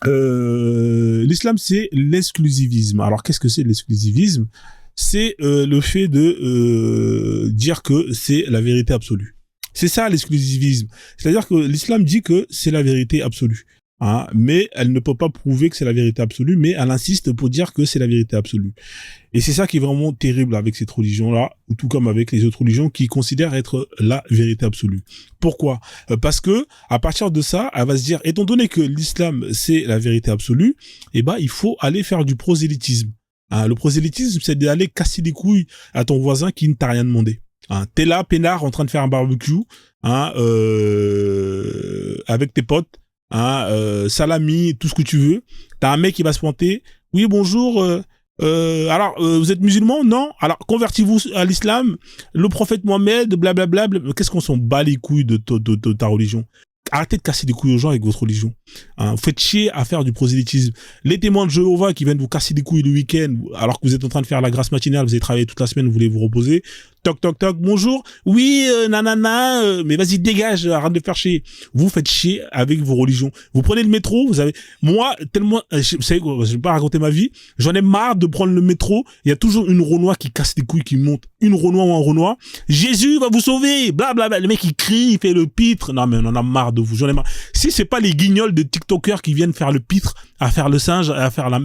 l'islam, c'est l'exclusivisme. Alors, qu'est-ce que c'est l'exclusivisme? C'est le fait de dire que c'est la vérité absolue. C'est ça l'exclusivisme. C'est-à-dire que l'islam dit que c'est la vérité absolue. Hein, mais elle ne peut pas prouver que c'est la vérité absolue, mais elle insiste pour dire que c'est la vérité absolue. Et c'est ça qui est vraiment terrible avec cette religion-là, ou tout comme avec les autres religions qui considèrent être la vérité absolue. Pourquoi ? Parce que à partir de ça, elle va se dire, étant donné que l'islam c'est la vérité absolue, eh ben il faut aller faire du prosélytisme. Hein, le prosélytisme, c'est d'aller casser les couilles à ton voisin qui ne t'a rien demandé. Hein, t'es là, peinard, en train de faire un barbecue, hein, avec tes potes. Hein, salami, tout ce que tu veux. T'as un mec qui va se pointer. Oui, bonjour. Alors, vous êtes musulman? Non. Alors, convertissez-vous à l'islam. Le prophète Mohammed, blablabla. Qu'est-ce qu'on s'en bat les couilles de ta religion? Arrêtez de casser les couilles aux gens avec votre religion. Hein, vous faites chier à faire du prosélytisme. Les témoins de Jéhovah qui viennent vous casser les couilles le week-end, alors que vous êtes en train de faire la grâce matinale, vous avez travaillé toute la semaine, vous voulez vous reposer. Toc, toc, toc, bonjour. Oui, nanana, mais vas-y, dégage, arrête de faire chier. Vous faites chier avec vos religions. Vous prenez le métro, vous avez, moi, tellement, vous savez, je vais pas raconter ma vie, j'en ai marre de prendre le métro, il y a toujours une Renoir qui casse les couilles, qui monte. Une Renoir ou un Renoir. Jésus va vous sauver, blablabla. Le mec, il crie, il fait le pitre. Non, mais on en a marre de vous, j'en ai marre. Si c'est pas les guignols de TikTokers qui viennent faire le pitre, à faire le singe, à faire la,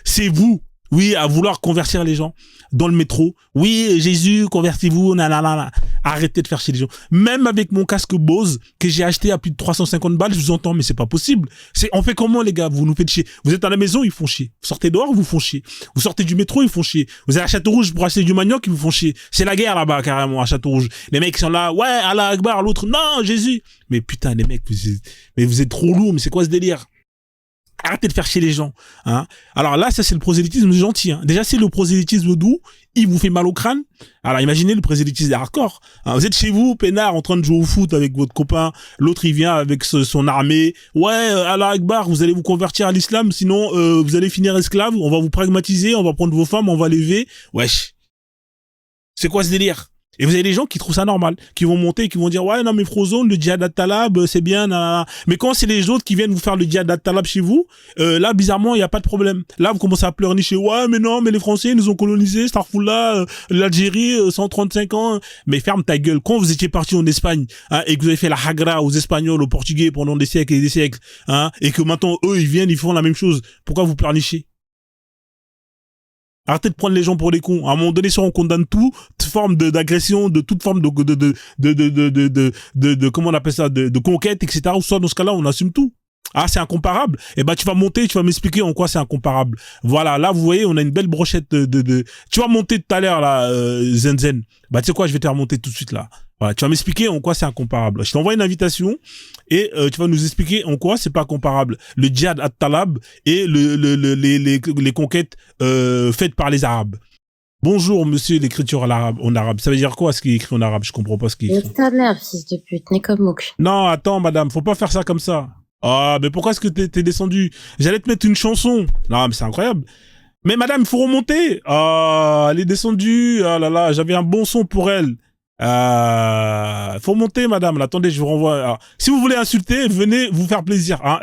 c'est vous. Oui, à vouloir convertir les gens dans le métro. Oui, Jésus, convertez-vous, nanana. Arrêtez de faire chier les gens. Même avec mon casque Bose que j'ai acheté à plus de 350 balles, je vous entends, mais c'est pas possible. On fait comment, les gars? Vous nous faites chier. Vous êtes à la maison, ils font chier. Vous sortez dehors, ils vous font chier. Vous sortez du métro, ils font chier. Vous êtes à Château-Rouge pour acheter du manioc, ils vous font chier. C'est la guerre là-bas, carrément, à Château-Rouge. Les mecs sont là, ouais, Allah Akbar, l'autre, non, Jésus. Mais putain, les mecs, vous êtes trop lourds, mais c'est quoi ce délire? Arrêtez de faire chier les gens. Hein. Alors là, ça c'est le prosélytisme gentil. Hein. Déjà, c'est le prosélytisme doux. Il vous fait mal au crâne. Alors imaginez le prosélytisme hardcore. Hein. Vous êtes chez vous, peinard, en train de jouer au foot avec votre copain. L'autre, il vient avec son armée. Ouais, Allah Akbar, vous allez vous convertir à l'islam. Sinon, vous allez finir esclave. On va vous pragmatiser. On va prendre vos femmes. On va lever. Wesh. C'est quoi ce délire? Et vous avez des gens qui trouvent ça normal, qui vont monter et qui vont dire, ouais, non, mais Frozone, le djihad at-talab, c'est bien, nanana. Mais quand c'est les autres qui viennent vous faire le djihad at-talab chez vous, là, bizarrement, il n'y a pas de problème. Là, vous commencez à pleurnicher, ouais, mais non, mais les Français nous ont colonisé, Starfoula, l'Algérie, 135 ans. Mais ferme ta gueule. Quand vous étiez parti en Espagne, hein, et que vous avez fait la hagra aux Espagnols, aux Portugais pendant des siècles et des siècles, hein, et que maintenant, eux, ils viennent, ils font la même chose. Pourquoi vous pleurnichez? Arrêtez de prendre les gens pour des cons. À un moment donné, si on condamne toute forme d'agression, de toute forme de comment on appelle ça, de conquête, etc. Ou soit dans ce cas-là, on assume tout. Ah, c'est incomparable. Eh ben, tu vas monter, tu vas m'expliquer en quoi c'est incomparable. Voilà, là, vous voyez, on a une belle brochette tu vas monter tout à l'heure, là, Zen. Bah, tu sais quoi, je vais te remonter tout de suite, là. Voilà, tu vas m'expliquer en quoi c'est incomparable. Je t'envoie une invitation et tu vas nous expliquer en quoi c'est pas comparable. Le djihad at-talab et les conquêtes faites par les Arabes. Bonjour, monsieur, l'écriture en arabe. Ça veut dire quoi ce qui est écrit en arabe? Je comprends pas ce qui est écrit. Nique ta mère, fils de pute, né comme Mouk. Non, attends, madame, faut pas faire ça comme ça. Ah, mais pourquoi est-ce que t'es descendu? J'allais te mettre une chanson. Non, mais c'est incroyable. Mais madame, il faut remonter. Ah, elle est descendue. Ah là là, j'avais un bon son pour elle. Faut monter, madame. Là, attendez, je vous renvoie. Alors, si vous voulez insulter, venez vous faire plaisir. Hein.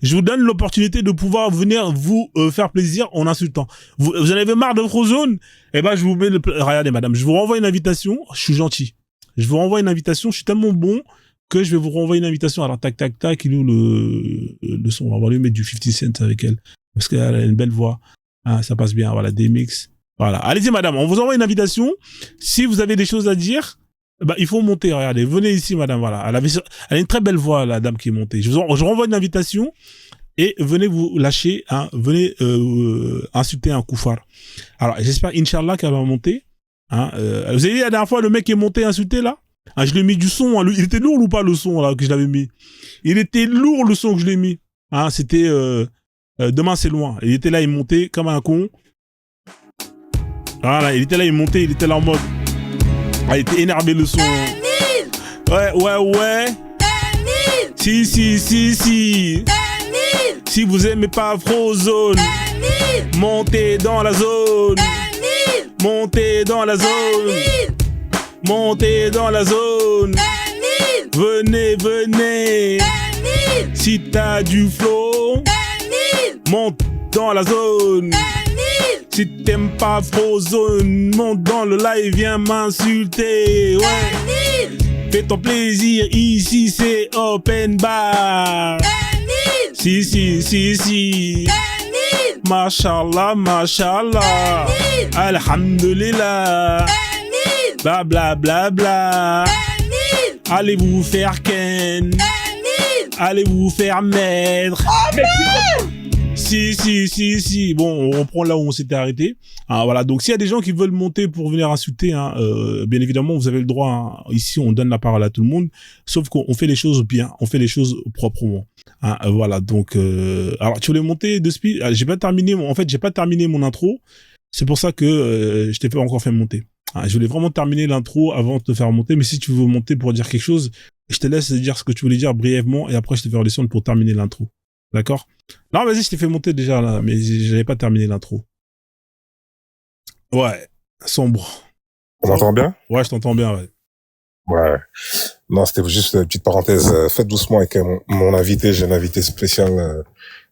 Je vous donne l'opportunité de pouvoir venir vous faire plaisir en insultant. Vous en avez marre de Frozone? Eh ben, je vous mets regardez, madame, je vous renvoie une invitation. Je suis gentil. Je vous renvoie une invitation. Je suis tellement bon que je vais vous renvoyer une invitation. Alors, tac, tac, tac, il est où le son? On va lui mettre du 50 Cent avec elle. Parce qu'elle a une belle voix. Hein, ça passe bien. Voilà, des mix. Voilà. Allez-y, madame. On vous envoie une invitation. Si vous avez des choses à dire, bah, il faut monter. Regardez. Venez ici, madame. Voilà. Elle a une très belle voix, la dame qui est montée. Je renvoie une invitation et venez vous lâcher, hein. Venez, insulter un koufar. Alors, j'espère, Inch'Allah, qu'elle va monter. Hein. Vous avez vu la dernière fois, le mec qui est monté insulté, là? Ah, je lui ai mis du son. Hein. Il était lourd ou pas, le son, là, que je l'avais mis? Il était lourd, le son que je lui ai mis. Hein. C'était, demain, c'est loin. Il était là, il montait comme un con. Voilà, il était là, il montait, il était là en mode. Ah, il était énervé le son. Ouais. Si. Si vous aimez pas Frozone, montez dans la zone. Montez dans la zone. Montez dans la zone. Venez. Si t'as du flow, monte dans la zone. Si t'aimes pas Frozone, monte dans le live, viens m'insulter. Ouais. Fais ton plaisir, ici c'est open bar. Si. Mashallah, mashallah. Alhamdulillah. Bla bla bla bla. Allez vous faire ken. Allez vous faire mettre. Si. Bon, on reprend là où on s'était arrêté. Voilà. Donc, s'il y a des gens qui veulent monter pour venir insulter, bien évidemment, vous avez le droit. Ici, on donne la parole à tout le monde. Sauf qu'on fait les choses bien. On fait les choses proprement. Voilà. Donc, alors, tu voulais monter de speed. J'ai pas terminé mon intro. C'est pour ça que je t'ai pas encore fait monter. Je voulais vraiment terminer l'intro avant de te faire monter. Mais si tu veux monter pour dire quelque chose, je te laisse dire ce que tu voulais dire brièvement et après, je te fais redescendre pour terminer l'intro. D'accord? Non, vas-y, je t'ai fait monter déjà, là, mais j'avais pas terminé l'intro. Ouais, sombre. On m'entend bien? Ouais, je t'entends bien, ouais. Ouais. Non, c'était juste une petite parenthèse. Faites doucement avec mon invité. J'ai un invité spécial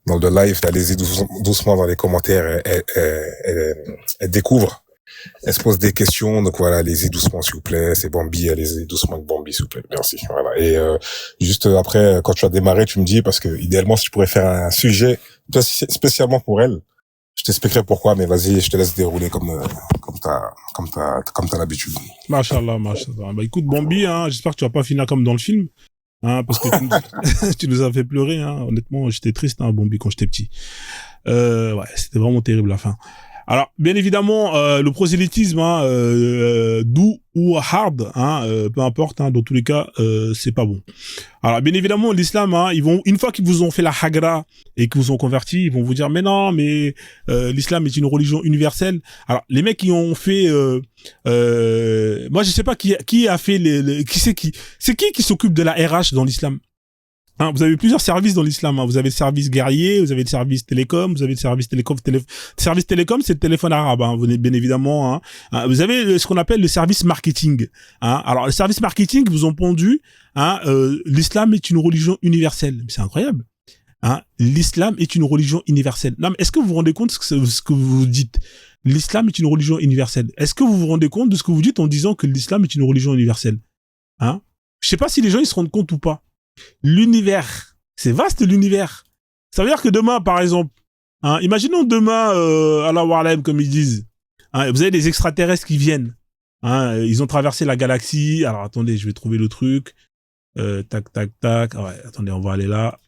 dans le live. Allez-y doucement dans les commentaires. Elle découvre. Elle se pose des questions. Donc voilà, allez-y doucement, s'il vous plaît. C'est Bambi. Allez-y doucement avec Bambi, s'il vous plaît. Merci. Voilà. Et juste après, quand tu as démarré, tu me dis, parce que idéalement, si tu pourrais faire un sujet spécialement pour elle, je t'expliquerai pourquoi, mais vas-y, je te laisse dérouler comme t'as l'habitude. Machallah. Bah écoute, Bambi, j'espère que tu vas pas finir comme dans le film, parce que tu nous as fait pleurer, honnêtement, j'étais triste, Bambi, quand j'étais petit. Ouais, c'était vraiment terrible la fin. Alors, bien évidemment, le prosélytisme, doux ou hard, peu importe, dans tous les cas, c'est pas bon. Alors, bien évidemment, l'islam, une fois qu'ils vous ont fait la hagra et qu'ils vous ont converti, ils vont vous dire, mais non, mais l'islam est une religion universelle. Alors, les mecs qui ont fait, moi, je sais pas qui a fait c'est qui s'occupe de la RH dans l'islam? Vous avez plusieurs services dans l'islam. Vous avez le service guerrier, vous avez le service télécom, vous avez le service télécom. Service télécom, c'est le téléphone arabe, bien évidemment. Vous avez ce qu'on appelle le service marketing. Alors, le service marketing, vous ont pondu. L'islam est une religion universelle. Mais c'est incroyable. L'islam est une religion universelle. Non, mais est-ce que vous vous rendez compte de ce que vous dites? L'islam est une religion universelle. Est-ce que vous vous rendez compte de ce que vous dites en disant que l'islam est une religion universelle? Je sais pas si les gens ils se rendent compte ou pas. L'univers, c'est vaste l'univers. Ça veut dire que demain, par exemple, imaginons demain, Allah Warlem, comme ils disent, vous avez des extraterrestres qui viennent. Ils ont traversé la galaxie. Alors attendez, je vais trouver le truc. Tac. Ouais, attendez, on va aller là.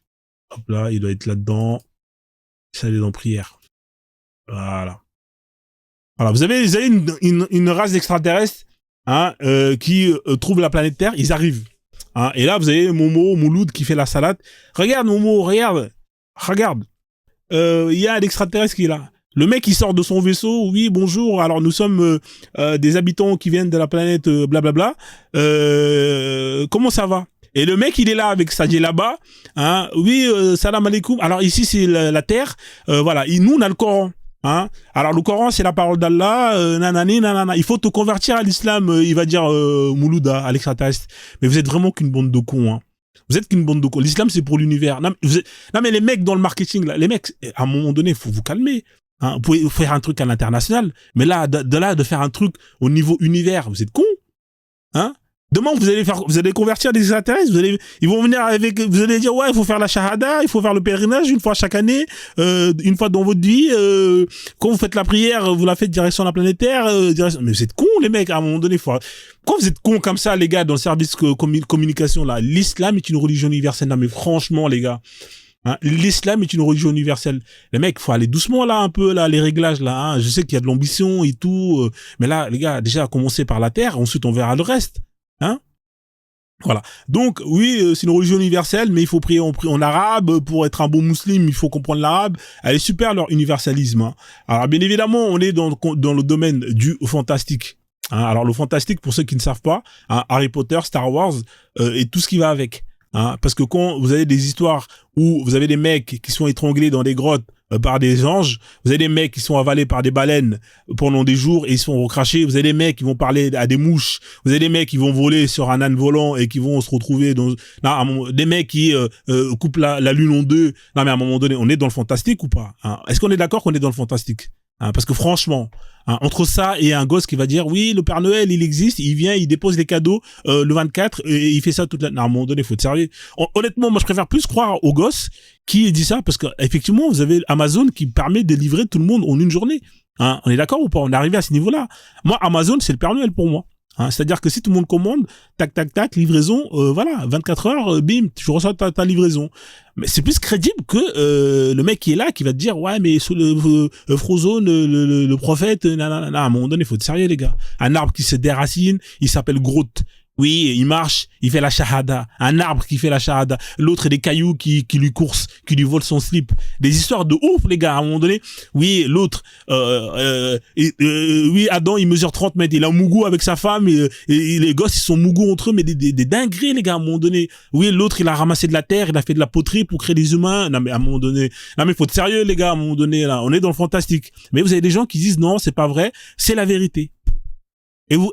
Hop là, il doit être là-dedans. Ça est dans prière. Voilà. Vous avez une race d'extraterrestres qui trouve la planète Terre. Ils arrivent. Et là, vous avez Momo, Mouloud qui fait la salade. Regarde, Momo, regarde. Il y a un extraterrestre qui est là. Le mec, il sort de son vaisseau. Oui, bonjour. Alors, nous sommes des habitants qui viennent de la planète blablabla. Comment ça va? Et le mec, il est là avec sa djellaba. Oui, salam alaikum. Alors, ici, c'est la Terre. Voilà. Et nous, on a le Coran. Alors le Coran c'est la parole d'Allah, nanana. Il faut te convertir à l'islam, il va dire Moulouda à l'extraterrestre. Mais vous êtes vraiment qu'une bande de cons. Vous êtes qu'une bande de cons. L'islam c'est pour l'univers. Non mais les mecs dans le marketing là, les mecs à un moment donné faut vous calmer. Vous pouvez faire un truc à l'international, mais là de faire un truc au niveau univers, vous êtes cons. Demain, vous allez convertir des extraterrestres, ils vont venir vous allez dire, ouais, il faut faire la shahada, il faut faire le pèlerinage une fois chaque année, une fois dans votre vie, quand vous faites la prière, vous la faites direction la planète Terre, mais vous êtes cons, les mecs, à un moment donné, quand vous êtes cons comme ça, les gars, dans le service communication, là, l'islam est une religion universelle, non, mais franchement, les gars, l'islam est une religion universelle. Les mecs, faut aller doucement, là, un peu, là, les réglages, là, je sais qu'il y a de l'ambition et tout, mais là, les gars, déjà, commencer par la Terre, ensuite, on verra le reste. Voilà. Donc, oui, c'est une religion universelle, mais il faut prier en arabe. Pour être un bon musulman, il faut comprendre l'arabe. Elle est super, leur universalisme. Alors, bien évidemment, on est dans le domaine du fantastique. Alors, le fantastique, pour ceux qui ne savent pas, Harry Potter, Star Wars, et tout ce qui va avec. Hein, parce que quand vous avez des histoires où vous avez des mecs qui sont étranglés dans des grottes par des anges, vous avez des mecs qui sont avalés par des baleines pendant des jours et ils sont recrachés, vous avez des mecs qui vont parler à des mouches, vous avez des mecs qui vont voler sur un âne volant et qui vont se retrouver dans des mecs qui coupent la lune en deux. Non mais à un moment donné, on est dans le fantastique ou pas, hein? Est-ce qu'on est d'accord qu'on est dans le fantastique, hein? Parce que franchement, hein, entre ça et un gosse qui va dire oui, le Père Noël il existe, il vient, il dépose les cadeaux le 24 et il fait ça toute la... Non, à un moment donné, faut être sérieux. Honnêtement, moi je préfère plus croire au gosse qui dit ça parce que effectivement vous avez Amazon qui permet de livrer tout le monde en une journée. Hein, on est d'accord ou pas? On est arrivé à ce niveau-là. Moi, Amazon c'est le Père Noël pour moi. Hein, c'est-à-dire que si tout le monde commande, tac, tac, tac, livraison, voilà, 24 heures, bim, tu reçois ta livraison. Mais c'est plus crédible que le mec qui est là, qui va te dire, ouais, mais sous Frozone, le prophète, nanana. À un moment donné, il faut être sérieux, les gars. Un arbre qui se déracine, il s'appelle Groot. Oui, il marche, il fait la shahada. Un arbre qui fait la shahada. L'autre, des cailloux qui lui coursent, qui lui volent son slip. Des histoires de ouf, les gars, à un moment donné. Oui, l'autre, oui, Adam, il mesure 30 mètres. Il a un mougou avec sa femme et les gosses, ils sont mougous entre eux, mais des dingueries, les gars, à un moment donné. Oui, l'autre, il a ramassé de la terre, il a fait de la poterie pour créer des humains. Non, mais à un moment donné, non, mais faut être sérieux, les gars, à un moment donné, là. On est dans le fantastique. Mais vous avez des gens qui disent non, c'est pas vrai, c'est la vérité.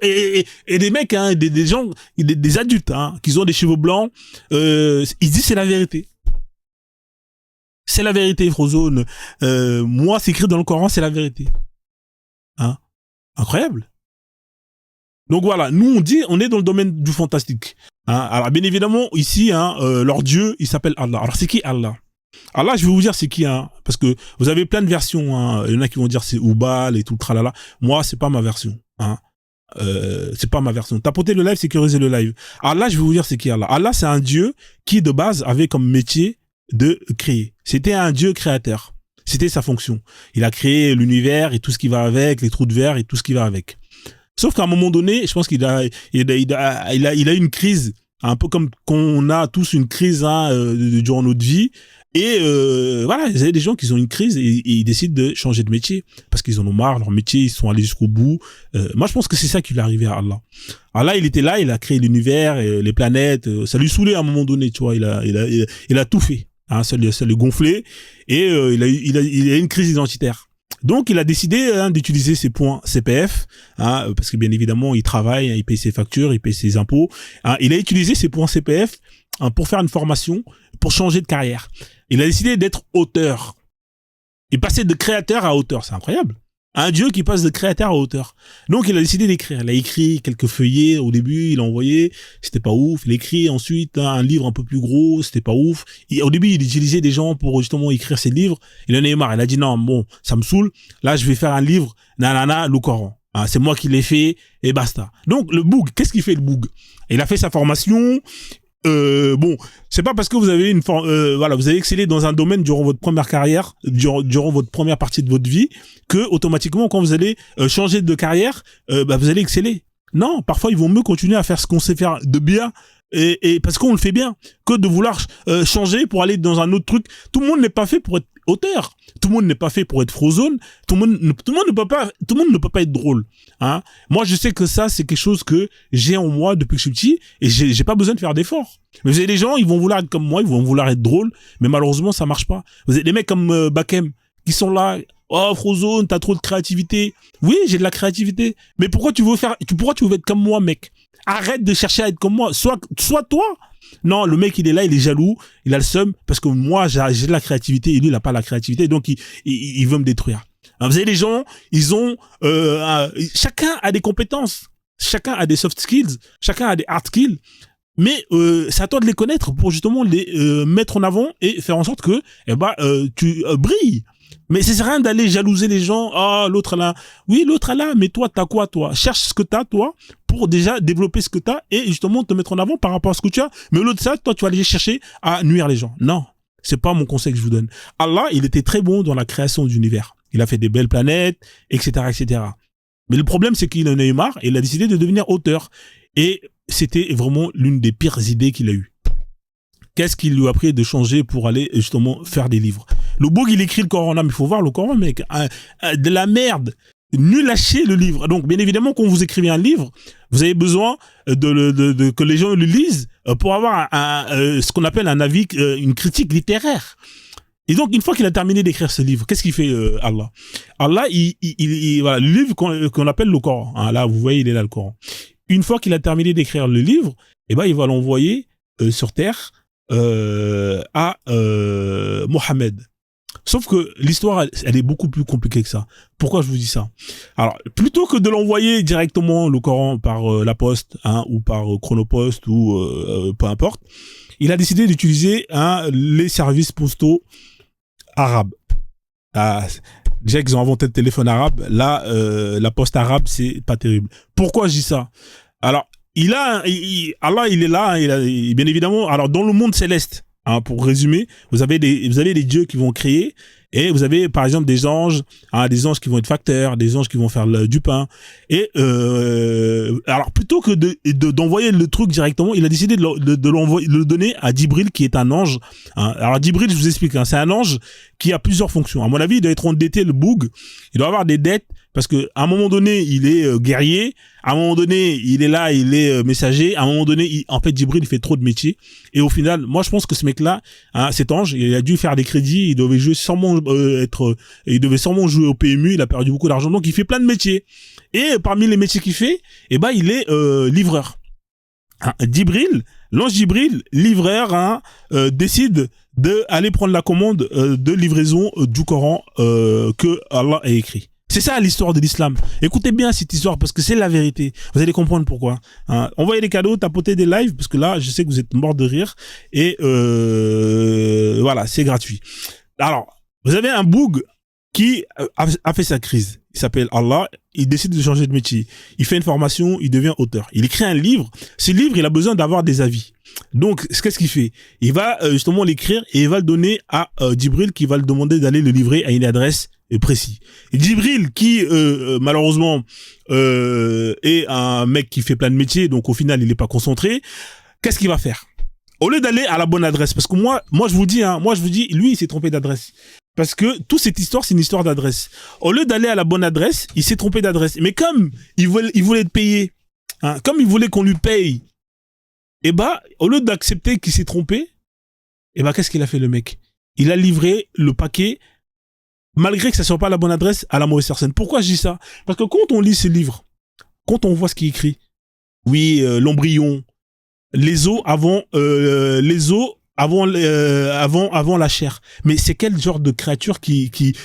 Et des mecs, hein, des gens, des adultes, hein, qui ont des cheveux blancs, ils disent c'est la vérité. C'est la vérité, Frozone. Moi, c'est écrit dans le Coran, c'est la vérité. Hein? Incroyable. Donc voilà, nous on dit, on est dans le domaine du fantastique. Hein? Alors bien évidemment, ici, hein, leur Dieu, il s'appelle Allah. Alors c'est qui Allah? Allah, je vais vous dire c'est qui, hein, parce que vous avez plein de versions. Hein. Il y en a qui vont dire c'est Oubal et tout le tralala. Moi, c'est pas ma version. Hein. C'est pas ma version. Tapotez le live, sécurisez le live. Allah, je vais vous dire c'est qui Allah. Allah, c'est un dieu qui de base avait comme métier de créer. C'était un dieu créateur. C'était sa fonction. Il a créé l'univers et tout ce qui va avec, les trous de verre et tout ce qui va avec. Sauf qu'à un moment donné, je pense qu'il a eu une crise, un peu comme qu'on a tous une crise, hein, durant notre vie. Et voilà, il y a des gens qui ont une crise et ils décident de changer de métier parce qu'ils en ont marre, leur métier, ils sont allés jusqu'au bout. Moi, je pense que c'est ça qui lui est arrivé à Allah. Allah, il était là, il a créé l'univers, les planètes. Ça lui saoulait à un moment donné, tu vois. Il a tout fait. Hein, ça lui gonflé et il a une crise identitaire. Donc, il a décidé, hein, d'utiliser ses points CPF, hein, parce que bien évidemment, il travaille, hein, il paye ses factures, il paye ses impôts. Hein, il a utilisé ses points CPF, hein, pour faire une formation, pour changer de carrière. Il a décidé d'être auteur. Il passait de créateur à auteur, c'est incroyable. Un dieu qui passe de créateur à auteur. Donc il a décidé d'écrire. Il a écrit quelques feuillets au début, il a envoyé, c'était pas ouf. Il a écrit ensuite un livre un peu plus gros, c'était pas ouf. Au début, il utilisait des gens pour justement écrire ses livres. Il en a eu marre. Il a dit non, bon, ça me saoule. Là, je vais faire un livre, nanana, le Coran. Hein, c'est moi qui l'ai fait et basta. Donc le boug, qu'est-ce qu'il fait le boug? Il a fait sa formation. Bon, c'est pas parce que vous avez voilà, vous avez excellé dans un domaine durant votre première carrière, durant votre première partie de votre vie, que automatiquement quand vous allez changer de carrière, vous allez exceller. Non, parfois il vaut mieux continuer à faire ce qu'on sait faire de bien et parce qu'on le fait bien que de vouloir changer pour aller dans un autre truc. Tout le monde n'est pas fait pour être auteur. Tout le monde n'est pas fait pour être Frozone. Tout le monde ne peut pas être drôle. Hein. Moi, je sais que ça, c'est quelque chose que j'ai en moi depuis que je suis petit et j'ai pas besoin de faire d'efforts. Mais vous avez des gens, ils vont vouloir être comme moi, ils vont vouloir être drôles, mais malheureusement, ça marche pas. Vous avez des mecs comme Bakem qui sont là. Oh, Frozone, t'as trop de créativité. Oui, j'ai de la créativité. Mais pourquoi tu veux être comme moi, mec? Arrête de chercher à être comme moi. Sois toi. Non, le mec, il est là, il est jaloux, il a le seum, parce que moi, j'ai de la créativité, et lui, il n'a pas la créativité, donc il veut me détruire. Alors, vous avez des gens, ils ont, chacun a des compétences, chacun a des soft skills, chacun a des hard skills, mais c'est à toi de les connaître pour justement les mettre en avant et faire en sorte que, tu brilles. Mais c'est rien d'aller jalouser les gens. Ah, l'autre là. Oui, l'autre là. Mais toi, t'as quoi, toi? Cherche ce que t'as, toi, pour déjà développer ce que t'as et justement te mettre en avant par rapport à ce que tu as. Mais l'autre ça, toi, tu vas aller chercher à nuire les gens. Non. C'est pas mon conseil que je vous donne. Allah, il était très bon dans la création de l'univers. Il a fait des belles planètes, etc., etc. Mais le problème, c'est qu'il en a eu marre et il a décidé de devenir auteur. Et c'était vraiment l'une des pires idées qu'il a eues. Qu'est-ce qu'il lui a pris de changer pour aller justement faire des livres? Le boug, il écrit le Coran. Non, mais il faut voir le Coran, mec. De la merde. nul lâcher le livre. Donc, bien évidemment, quand vous écrivez un livre, vous avez besoin que les gens le lisent pour avoir ce qu'on appelle un avis, une critique littéraire. Et donc, une fois qu'il a terminé d'écrire ce livre, qu'est-ce qu'il fait Allah? Allah, voilà, le livre qu'on appelle le Coran. Hein, là, vous voyez, il est là, le Coran. Une fois qu'il a terminé d'écrire le livre, eh ben, il va l'envoyer sur terre à Mohammed. Sauf que l'histoire, elle est beaucoup plus compliquée que ça. Pourquoi je vous dis ça? Alors, plutôt que de l'envoyer directement, le Coran, par la poste, hein, ou par Chronopost, ou peu importe, il a décidé d'utiliser les services postaux arabes. Déjà qu'ils ont inventé le téléphone arabe, là, la poste arabe, c'est pas terrible. Pourquoi je dis ça? Alors, Allah, il est là, bien évidemment, alors dans le monde céleste, hein, pour résumer, vous avez des dieux qui vont créer, et vous avez par exemple des anges qui vont être facteurs, des anges qui vont faire du pain. Et alors plutôt que d'envoyer le truc directement, il a décidé de le donner à Djibril, qui est un ange. Hein. Alors Djibril, je vous explique, hein, c'est un ange qui a plusieurs fonctions. À mon avis, il doit être endetté, le boug. Il doit avoir des dettes parce que à un moment donné, il est guerrier. À un moment donné, il est là, il est messager. À un moment donné, en fait, Djibril, il fait trop de métiers. Et au final, moi, je pense que ce mec-là, hein, cet ange, il a dû faire des crédits. Il devait sûrement jouer au PMU. Il a perdu beaucoup d'argent. Donc, il fait plein de métiers. Et parmi les métiers qu'il fait, eh ben, il est livreur. Hein, Djibril, l'ange Djibril, livreur, hein, décide d'aller prendre la commande de livraison du Coran que Allah a écrit. C'est ça l'histoire de l'islam. Écoutez bien cette histoire parce que c'est la vérité. Vous allez comprendre pourquoi. Hein. Envoyez des cadeaux, tapotez des lives parce que là, je sais que vous êtes morts de rire et voilà, c'est gratuit. Alors, vous avez un boug qui a fait sa crise. Il s'appelle Allah. Il décide de changer de métier. Il fait une formation, il devient auteur. Il écrit un livre. Ce livre, il a besoin d'avoir des avis. Donc, qu'est-ce qu'il fait? Il va justement l'écrire et il va le donner à Djibril qui va le demander d'aller le livrer à une adresse précise. Et Djibril qui malheureusement est un mec qui fait plein de métiers, donc au final il n'est pas concentré. Qu'est-ce qu'il va faire? Au lieu d'aller à la bonne adresse, parce que moi je vous dis, lui il s'est trompé d'adresse. Parce que toute cette histoire, c'est une histoire d'adresse. Au lieu d'aller à la bonne adresse, il s'est trompé d'adresse. Mais comme il voulait être payé, hein, comme il voulait qu'on lui paye, et bah, au lieu d'accepter qu'il s'est trompé, et bah, qu'est-ce qu'il a fait le mec? Il a livré le paquet, malgré que ça soit pas la bonne adresse, à la mauvaise personne. Pourquoi je dis ça? Parce que quand on lit ce livre, quand on voit ce qui est écrit, oui, l'embryon, les os avant la chair. Mais c'est quel genre de créature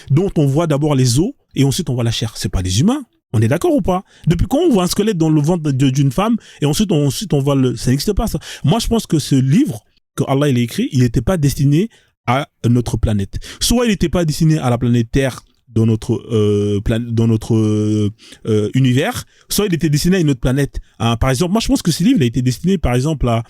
dont on voit d'abord les os et ensuite on voit la chair? C'est pas des humains. On est d'accord ou pas? Depuis quand on voit un squelette dans le ventre d'une femme et ensuite on voit ça n'existe pas ça. Moi je pense que ce livre que Allah il a écrit, il n'était pas destiné à notre planète. Soit il n'était pas destiné à la planète Terre dans notre univers, soit il était destiné à une autre planète. Hein, par exemple, moi je pense que ce livre il a été destiné par exemple à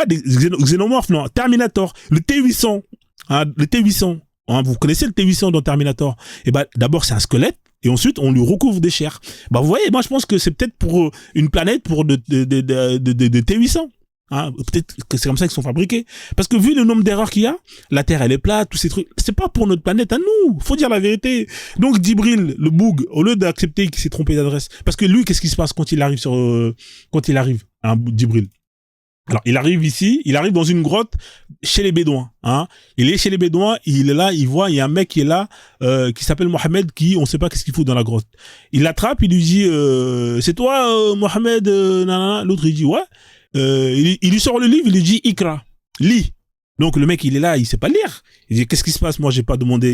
des xénomorphes, non, Terminator, le T800, hein, le T800. Hein, vous connaissez le T800 dans Terminator? Et ben d'abord c'est un squelette. Et ensuite, on lui recouvre des chairs. Bah, vous voyez, moi, je pense que c'est peut-être pour une planète pour de T800. Hein, peut-être que c'est comme ça qu'ils sont fabriqués. Parce que vu le nombre d'erreurs qu'il y a, la Terre, elle est plate, tous ces trucs. C'est pas pour notre planète à nous. Faut dire la vérité. Donc, Djibril, le boug, au lieu d'accepter qu'il s'est trompé d'adresse, parce que lui, qu'est-ce qui se passe quand il arrive hein, Djibril? Alors, il arrive dans une grotte chez les Bédouins. Hein. Il est chez les Bédouins, il est là, il y a un mec qui est là, qui s'appelle Mohamed, on sait pas qu'est-ce qu'il fout dans la grotte. Il l'attrape, il lui dit, c'est toi, Mohamed, nanana. L'autre, il dit, ouais. Il lui sort le livre, il lui dit, Ikra, lis. Donc, le mec, il est là, il sait pas lire. Il dit, qu'est-ce qui se passe? Moi, j'ai pas commandé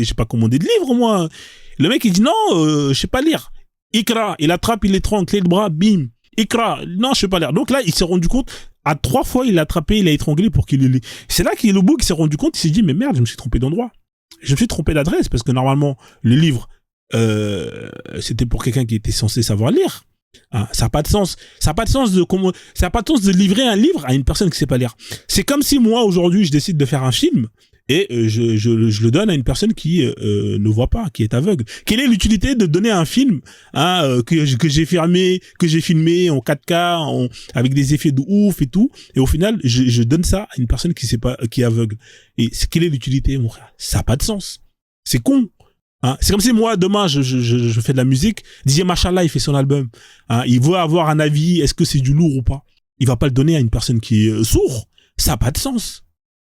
de livre, moi. Le mec, il dit, non, je sais pas lire. Ikra, il attrape, il étrangle, clé de bras, bim. Ikra, non, je sais pas lire. Donc là, il s'est rendu compte, à 3 fois, il l'a attrapé, il l'a étranglé pour qu'il le lit. C'est là qu'il le boug s'est rendu compte, il s'est dit, mais merde, je me suis trompé d'endroit. Je me suis trompé d'adresse, parce que normalement, le livre, c'était pour quelqu'un qui était censé savoir lire. Hein, ça n'a pas de sens. Ça n'a pas de sens de livrer un livre à une personne qui sait pas lire. C'est comme si moi, aujourd'hui, je décide de faire un film, et je le donne à une personne qui ne voit pas, qui est aveugle. Quelle est l'utilité de donner un film que j'ai filmé en 4K, avec des effets de ouf et tout, et au final je donne ça à une personne qui sait pas, qui est aveugle. Et quelle est l'utilité, mon frère? Ça n'a pas de sens. C'est con. Hein, c'est comme si moi, demain, je fais de la musique, DJ Machallah, il fait son album. Hein, il veut avoir un avis, est-ce que c'est du lourd ou pas? Il va pas le donner à une personne qui est sourde. Ça n'a pas de sens.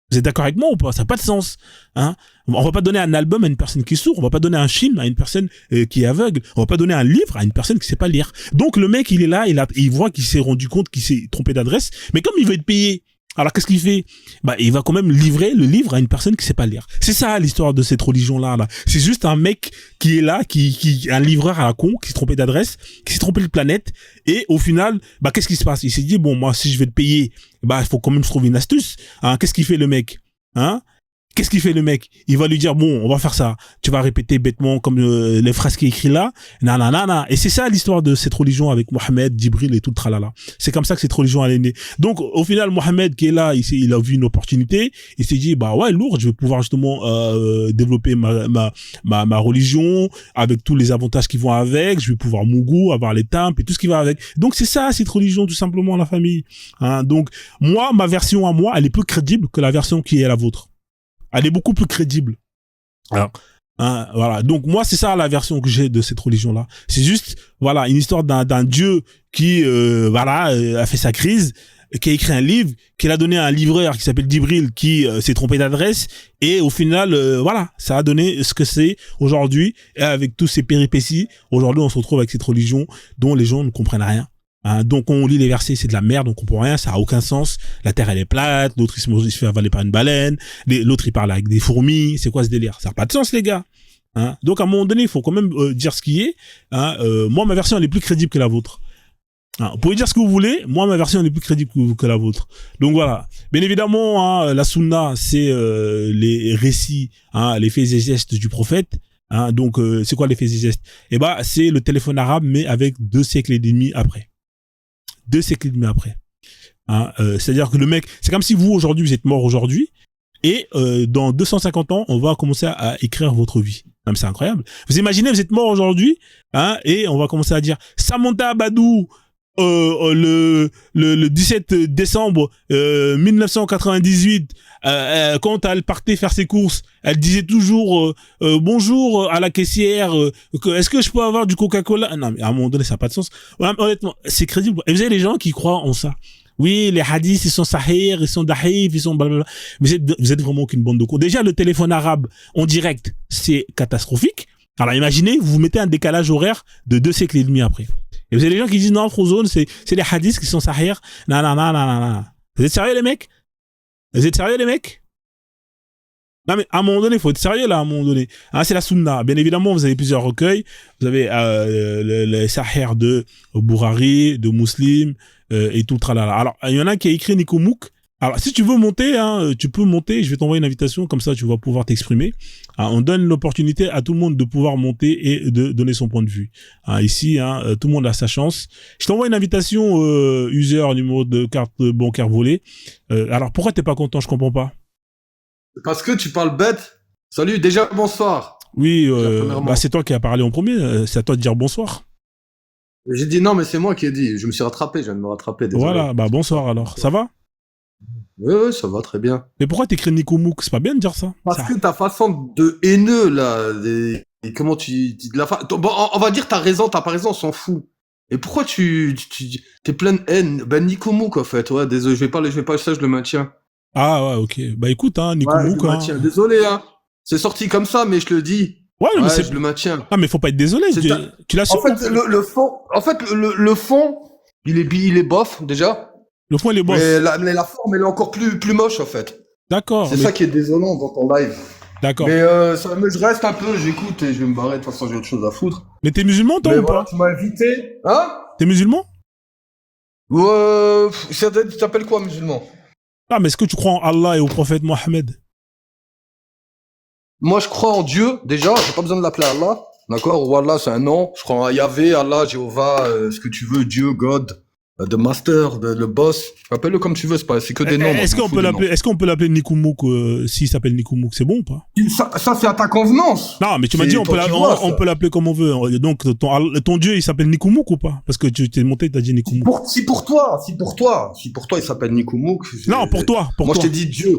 Vous êtes d'accord avec moi ou pas? Ça n'a pas de sens. Hein, on va pas donner un album à une personne qui est sourde. On va pas donner un film à une personne qui est aveugle. On va pas donner un livre à une personne qui sait pas lire. Donc le mec, il est là, il voit qu'il s'est rendu compte qu'il s'est trompé d'adresse. Mais comme il veut être payé, alors qu'est-ce qu'il fait? Bah, il va quand même livrer le livre à une personne qui sait pas lire. C'est ça l'histoire de cette religion-là. Là. C'est juste un mec qui est là, un livreur à la con, qui s'est trompé d'adresse, qui s'est trompé de planète. Et au final, bah, qu'est-ce qui se passe? Il s'est dit, bon, moi, si je vais te payer, bah, il faut quand même se trouver une astuce. Hein, qu'est-ce qu'il fait le mec? Hein? Qu'est-ce qu'il fait le mec? Il va lui dire, bon, on va faire ça. Tu vas répéter bêtement comme les phrases qui est écrit là. Nanana. Et c'est ça l'histoire de cette religion avec Mohamed, Djibril et tout le tralala. C'est comme ça que cette religion elle est née. Donc, au final, Mohamed qui est là, il a vu une opportunité. Il s'est dit, bah ouais, lourd, je vais pouvoir justement développer ma religion avec tous les avantages qui vont avec. Je vais pouvoir Mougou, avoir les temples et tout ce qui va avec. Donc, c'est ça, cette religion, tout simplement, la famille. Hein, donc, moi, ma version à moi, elle est plus crédible que la version qui est la vôtre. Elle est beaucoup plus crédible. Alors, hein, voilà. Donc moi, c'est ça la version que j'ai de cette religion-là. C'est juste, voilà, une histoire d'un Dieu qui, a fait sa crise, qui a écrit un livre, qui a donné à un livreur qui s'appelle Djibril, qui s'est trompé d'adresse, et au final, voilà, ça a donné ce que c'est aujourd'hui, et avec tous ces péripéties, aujourd'hui, on se retrouve avec cette religion dont les gens ne comprennent rien. Hein, donc on lit les versets, c'est de la merde, on comprend rien, ça a aucun sens. La terre elle est plate, l'autre il se fait avaler par une baleine, l'autre il parle avec des fourmis, c'est quoi ce délire? Ça n'a pas de sens les gars. Hein, donc à un moment donné, il faut quand même dire ce qui est. Hein, moi ma version elle est plus crédible que la vôtre. Hein, vous pouvez dire ce que vous voulez, moi ma version elle est plus crédible que la vôtre. Donc voilà. Bien évidemment, hein, la sunna c'est les récits, hein, les faits et gestes du prophète. Hein, donc c'est quoi les faits et gestes? Eh ben c'est le téléphone arabe mais avec 2 siècles et demi après. 2 siècles et demi après. Hein, c'est-à-dire que le mec, c'est comme si vous aujourd'hui vous êtes mort aujourd'hui et dans 250 ans on va commencer à écrire votre vie. Même c'est incroyable. Vous imaginez vous êtes mort aujourd'hui, hein, et on va commencer à dire Samantha Abadou le 17 décembre 1998 quand elle partait faire ses courses, elle disait toujours bonjour à la caissière, est-ce que je peux avoir du Coca-Cola? Non mais à un moment donné ça n'a pas de sens. Honnêtement, c'est crédible. Et vous avez les gens qui croient en ça. Oui, les hadiths, ils sont sahih, ils sont dahif, ils sont blablabla. Mais vous êtes vraiment qu'une bande de cons. Déjà, le téléphone arabe en direct, c'est catastrophique. Alors imaginez, vous mettez un décalage horaire de 2 siècles et demi après. Et vous avez les gens qui disent non, Frozone, c'est les hadiths qui sont sahih. Non. Vous êtes sérieux les mecs? Vous êtes sérieux les mecs? Non mais à un moment donné, il faut être sérieux là, à un moment donné. Hein, c'est la sunna. Bien évidemment, vous avez plusieurs recueils. Vous avez les sahih de Bourari, de Muslim et tout le tralala. Alors, il y en a qui a écrit Nico Mouk. Alors, si tu veux monter, hein, tu peux monter. Je vais t'envoyer une invitation, comme ça tu vas pouvoir t'exprimer. Hein, on donne l'opportunité à tout le monde de pouvoir monter et de donner son point de vue. Hein, ici, hein, tout le monde a sa chance. Je t'envoie une invitation, user, numéro de carte bancaire volée. Alors, pourquoi t'es pas content? Je comprends pas. Parce que tu parles bête. Salut, déjà bonsoir. Oui, bah c'est toi qui as parlé en premier. C'est à toi de dire bonsoir. J'ai dit non, mais c'est moi qui ai dit. Je me suis rattrapé, je viens de me rattraper. Désolé. Voilà, bah bonsoir alors. Ça va? Oui, ça va très bien. Mais pourquoi t'écris Nico Mouk? C'est pas bien de dire ça. Parce que ta façon de haineux, là, comment tu dis de la bon, on va dire t'as raison, t'as pas raison, on s'en fout. Et pourquoi t'es plein de haine? Ben, Nico Mouk, en fait, ouais, désolé, je vais pas, ça, je le maintiens. Ah, ouais, ok. Bah, écoute, hein, Nico Mouk, hein. Désolé, hein. C'est sorti comme ça, mais je le dis. Ouais, mais c'est... je le maintiens. Ah, mais faut pas être désolé. Tu l'assumes. En fait, le fond, il est bof, déjà. Le fond, il est bof. Mais la forme, elle est encore plus moche, en fait. D'accord. C'est ça qui est désolant dans ton live. D'accord. Mais je reste un peu, j'écoute et je vais me barrer. De toute façon, j'ai autre chose à foutre. Mais t'es musulman, toi, ou pas? Tu m'as invité. Hein? T'es musulman? Tu t'appelles quoi, musulman? Ah, mais est-ce que tu crois en Allah et au prophète Mohammed? Moi, je crois en Dieu, déjà. J'ai pas besoin de l'appeler Allah. D'accord? Ou Allah, c'est un nom. Je crois en Yahvé, Allah, Jéhovah, ce que tu veux, Dieu, God. The Master, le boss, appelle-le comme tu veux, c'est que des noms. Est-ce qu'on peut l'appeler Nico Mouk s'il s'appelle Nico Mouk, c'est bon ou pas? Ça c'est à ta convenance. Non, mais tu m'as dit on peut l'appeler comme on veut. Donc ton Dieu il s'appelle Nico Mouk ou pas? Parce que tu t'es monté, t'as dit Nico Mouk. Si pour toi il s'appelle Nico Mouk. Non, pour toi. Moi je t'ai dit Dieu.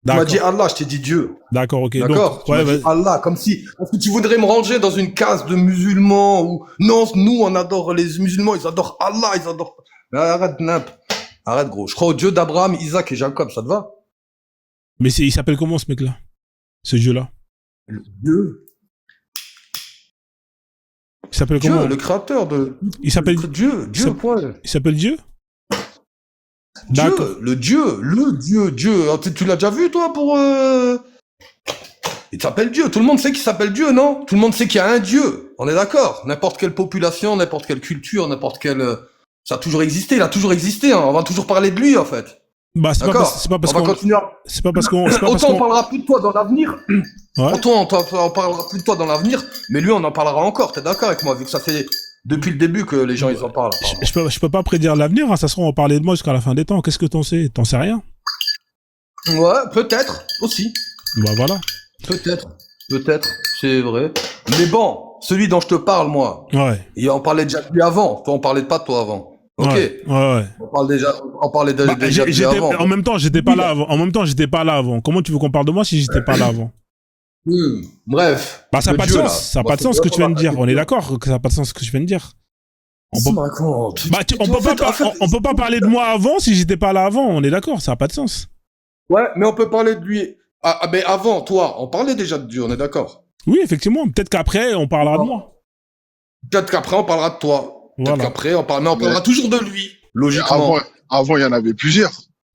Tu m'as D'accord. dit Allah, je t'ai dit Dieu. D'accord, ok. D'accord? Donc, Tu ouais, m'as dit Allah, comme si, est-ce que tu voudrais me ranger dans une case de musulmans ou, non, nous, on adore les musulmans, ils adorent Allah, ils adorent, arrête, Nap. Arrête, gros. Je crois au Dieu d'Abraham, Isaac et Jacob, ça te va? mais il s'appelle comment ce mec-là? Ce dieu-là? Le Dieu. Il s'appelle Dieu, comment? le créateur de, Il s'appelle, Dieu, ça- point. il s'appelle Dieu? D'accord. Dieu. Ah, tu l'as déjà vu, toi, pour, il s'appelle Dieu. Tout le monde sait qu'il s'appelle Dieu, non? Tout le monde sait qu'il y a un Dieu. On est d'accord. N'importe quelle population, n'importe quelle culture, n'importe quelle, ça a toujours existé, il a toujours existé, hein. On va toujours parler de lui, en fait. Bah, c'est pas D'accord. parce, c'est pas parce On va qu'on, continuer à... c'est pas parce qu'on, c'est pas parce Autant on qu'on, parlera plus de toi dans l'avenir. ouais. Autant on parlera plus de toi dans l'avenir, mais lui, on en parlera encore. T'es d'accord avec moi, vu que ça fait depuis le début que les gens, ils en parlent. Je peux pas prédire l'avenir, hein. Ça sera, on va parler de moi jusqu'à la fin des temps. Qu'est-ce que t'en sais? T'en sais rien? Ouais, peut-être, aussi. Bah, voilà. Peut-être, c'est vrai. Mais bon, celui dont je te parle, moi, Ouais. et on parlait déjà de lui avant. Toi, on parlait pas de toi avant. Ok. Ouais. Ouais. On parlait Bah, déjà de lui j'étais, avant. en même temps, j'étais pas là avant. En même temps, j'étais pas là avant. Comment tu veux qu'on parle de moi si j'étais pas là avant? Bref. Bah, ça n'a Le pas de Dieu, sens. là. Ça n'a Bon, pas de sens ce que tu viens de dire. c'est- On est d'accord que ça n'a pas de sens ce que tu viens de dire. On peut, bah, on peut pas parler de moi avant si j'étais pas là avant. On est d'accord. Ça n'a pas de sens. Ouais, mais on peut parler de lui. Mais avant, toi, on parlait déjà de Dieu, on est d'accord. Oui, effectivement. Peut-être qu'après, on parlera de moi. Peut-être qu'après, on parlera de toi. Peut-être Voilà. qu'après, mais on parlera toujours de lui, logiquement. Avant, il y en avait plusieurs.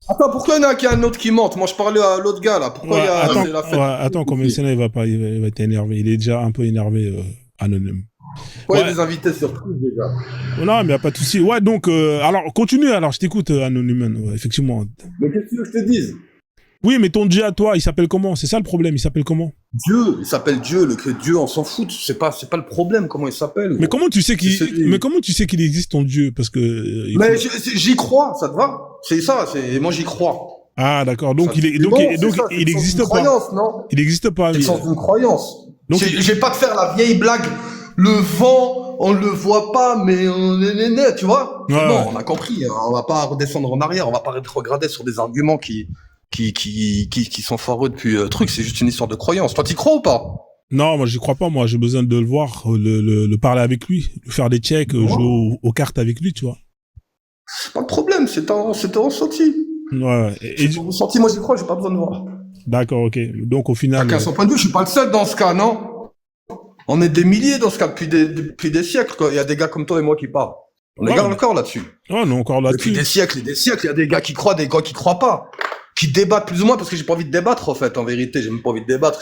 Attends, pourquoi il y en a qui a un autre qui monte? Moi, je parlais à l'autre gars, là. Pourquoi il y a... attends, c'est la fête attends, comme Messena, il va être énervé. Il est déjà un peu énervé, anonyme. Pourquoi il y Ouais. a des invités surprises, déjà? Non, mais y a pas de souci. Ouais, donc, alors, continue, alors, je t'écoute, anonyme, ouais, effectivement. Mais qu'est-ce que tu veux que je te dise? Oui, mais ton Dieu à toi, il s'appelle comment? C'est ça le problème, il s'appelle comment? Dieu, il s'appelle Dieu, Dieu, on s'en fout. C'est pas le problème, comment il s'appelle. Mais gros. comment tu sais C'est celui- mais comment tu sais qu'il existe ton Dieu? Parce que, Mais j'y crois, ça te va? C'est ça, moi j'y crois. ah, d'accord. Donc, Ça- il est, c'est donc, bon, il- donc, c'est ça, c'est il le sens existe d'une pas. croyance, non? Il existe pas. C'est le sens d'une croyance. Donc, Je vais pas te faire la vieille blague. Le vent, on le voit pas, mais on est, tu vois? Ouais, Non, ouais. on a compris. Hein. On va pas redescendre en arrière. On va pas regarder sur des arguments qui sont foireux depuis truc. C'est juste une histoire de croyance. Toi, t'y crois ou pas? Non, moi, j'y crois pas. Moi, j'ai besoin de le voir, le parler avec lui, lui faire des checks, jouer aux cartes avec lui, tu vois. C'est pas le problème. C'est ton ressenti. Ouais. C'est ton ressenti. Moi, j'y crois. J'ai pas besoin de voir. D'accord, ok. Donc, au final. Chacun son point de vue. Je suis pas le seul dans ce cas, non? On est des milliers dans ce cas depuis des siècles. Quoi. Il y a des gars comme toi et moi qui parlent. On est Ouais. gars encore là-dessus. Oh, non, encore Depuis là-dessus. des siècles et des siècles, il y a des gars qui croient, des gars qui croient pas. Qui débattent plus ou moins parce que j'ai pas envie de débattre, en fait, en vérité. J'ai même pas envie de débattre.